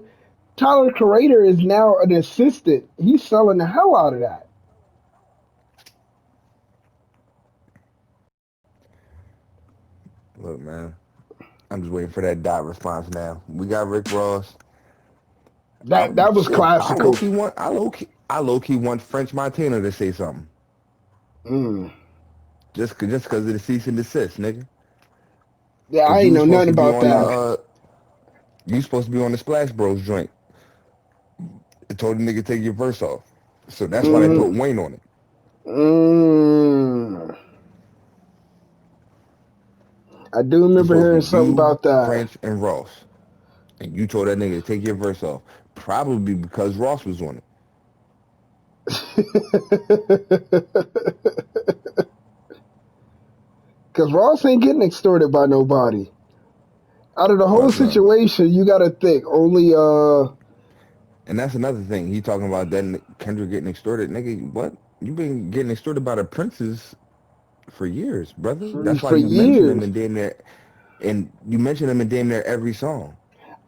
S1: Tyler Creator is now an assistant. He's selling the hell out of that.
S2: Look, man, I'm just waiting for that dot response now. We got Rick Ross.
S1: That was
S2: Shit,
S1: classical.
S2: I low key want French Montana to say something.
S1: Mm.
S2: Just because of the cease and desist, nigga.
S1: Yeah, I
S2: Because
S1: ain't know nothing about that.
S2: you supposed to be on the Splash Bros joint. It told the nigga take your verse off. So that's why they put
S1: Mm.
S2: Wayne on it.
S1: Mm. I do
S2: It's
S1: remember
S2: supposed to
S1: hearing
S2: be
S1: something
S2: you,
S1: about that.
S2: French, and Ross. And you told that nigga to take your verse off. Probably because Ross was on it.
S1: Because Ross ain't getting extorted by nobody. Out of the whole
S2: But look,
S1: situation, you got to think only
S2: and that's another thing. He talking about that Kendrick getting extorted. Nigga, what? You been getting extorted by the princes for years, brother. That's why
S1: for
S2: you mention them
S1: years.
S2: in damn near, and you mention them in damn near every song.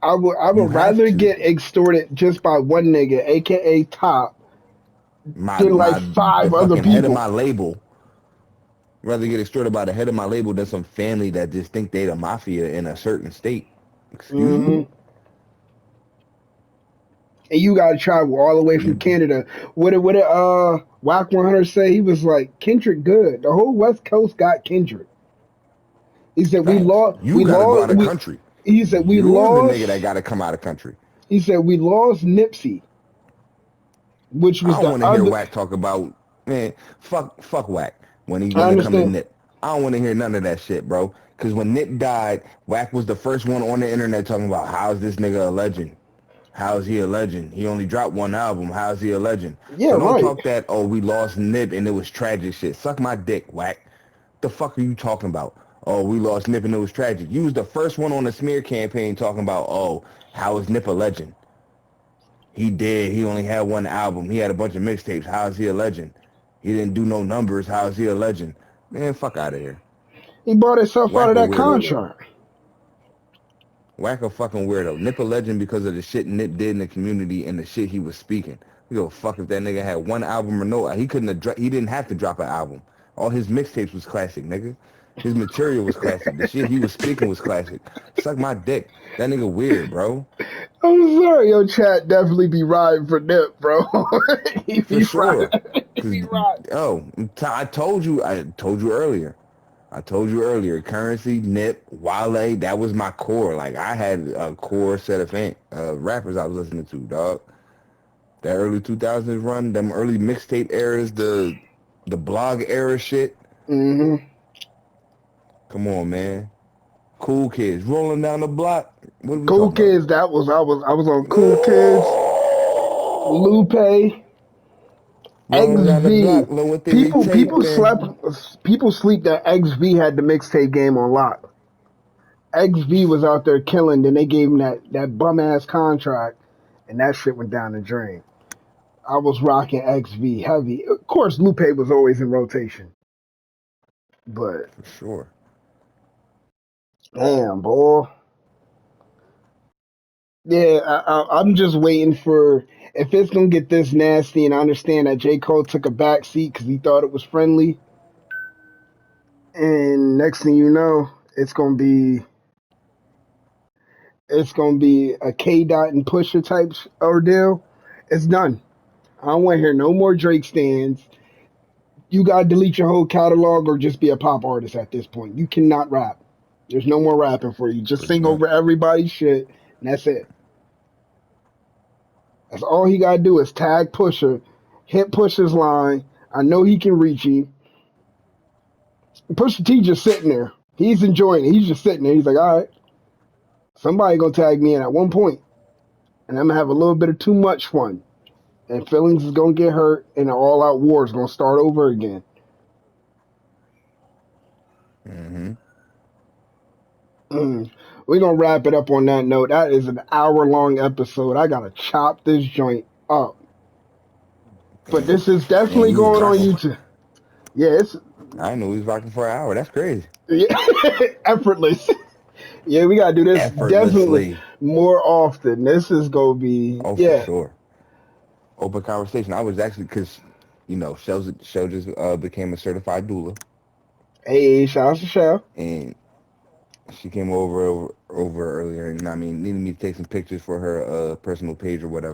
S1: I
S2: You
S1: would
S2: have
S1: rather
S2: to.
S1: get extorted just by one nigga, aka Top,
S2: My
S1: than like
S2: my the
S1: five other
S2: fucking head of
S1: people.
S2: my label. Rather get extorted by the head of my label than some family that just think they the mafia in a certain state. Excuse me?
S1: Hmm. And you got to travel all the way from
S2: You
S1: Canada. What did Whack 100 say? He was like Kendrick good. The whole West Coast got Kendrick. He said we
S2: facts.
S1: lost.
S2: You
S1: We
S2: gotta go
S1: lost.
S2: out of country.
S1: He said we
S2: You're the nigga
S1: lost.
S2: that gotta come out of country.
S1: He said we lost Nipsey, which
S2: I
S1: was
S2: don't
S1: the
S2: want to hear
S1: other.
S2: Wack talk about man. Fuck Wack
S1: I
S2: when it come to
S1: understand.
S2: Nip. I don't want to hear none of that shit, bro. Because when Nip died, Wack was the first one on the internet talking about how's this nigga a legend. How's he a legend? He only dropped one album. How's he a legend?
S1: Yeah,
S2: So don't
S1: right.
S2: talk that, oh, we lost Nip and it was tragic shit. Suck my dick, Wack. The fuck are you talking about? Oh, we lost Nip and it was tragic. You was the first one on the smear campaign talking about, oh, how is Nip a legend? He did. He only had one album. He had a bunch of mixtapes. How is he a legend? He didn't do no numbers. How is he a legend? Man, fuck out of here.
S1: He bought himself out of
S2: Whack a
S1: that
S2: weirdo.
S1: contract.
S2: Whack a fucking weirdo. Nip a legend because of the shit Nip did in the community and the shit he was speaking. We go fuck if that nigga had one album or no. He couldn't have. He didn't have to drop an album. All his mixtapes was classic, nigga. His material was classic. The shit he was speaking was classic. Suck my dick. That nigga weird, bro.
S1: I'm sorry, your chat definitely be riding for Nip, bro. he
S2: For
S1: be
S2: sure.
S1: riding. he
S2: Cause
S1: be riding.
S2: I told you earlier. I told you earlier, Currency, Nip, Wale, that was my core. Like I had a core set of rappers I was listening to, dog. That early 2000s run, them early mixtape eras, the blog era shit.
S1: Hmm.
S2: Come on, man. Cool Kids rolling down the block. What are we
S1: Cool
S2: talking about?
S1: Kids. I was on Cool Kids. Lupe.
S2: Rolling down the
S1: XV.
S2: block, know what they be
S1: People
S2: taping.
S1: slept. People sleep that XV had the mixtape game on lock. XV was out there killing. Then they gave him that bum ass contract, and that shit went down the drain. I was rocking XV heavy. Of course, Lupe was always in rotation, but
S2: For sure.
S1: damn, boy. Yeah, I'm just waiting for if it's gonna get this nasty. And I understand that J. Cole took a back seat because he thought it was friendly. And next thing you know, it's gonna be a K Dot and Pusher type ordeal. It's done. I don't want to hear no more Drake stands. You gotta delete your whole catalog or just be a pop artist at this point. You cannot rap. There's no more rapping for you. Just
S2: Pretty
S1: sing
S2: much.
S1: over everybody's shit, and that's it. That's all he gotta do is tag Pusher, hit Pusher's line. I know he can reach you. Pusha T just sitting there. He's enjoying it. He's just sitting there. He's like, all right, somebody gonna tag me in at one point, and I'm gonna have a little bit of too much fun. And feelings is gonna get hurt, and the all-out war is gonna start over again.
S2: Mm-hmm.
S1: Mm. We're gonna wrap it up on that note. That is an hour-long episode. I gotta chop this joint up, but
S2: And
S1: this is
S2: and
S1: definitely
S2: you was
S1: going on
S2: rocking.
S1: YouTube. Yeah, it's
S2: I know he was rocking for an hour. That's crazy.
S1: yeah, effortless. Yeah, we gotta do this definitely
S2: Effortlessly.
S1: more often. This is gonna be
S2: Oh, for
S1: yeah.
S2: sure. Open conversation. I was actually because Shell just became a certified doula,
S1: Hey, shout out to Shell.
S2: and She came over earlier, and I mean, needed me to take some pictures for her personal page or whatever.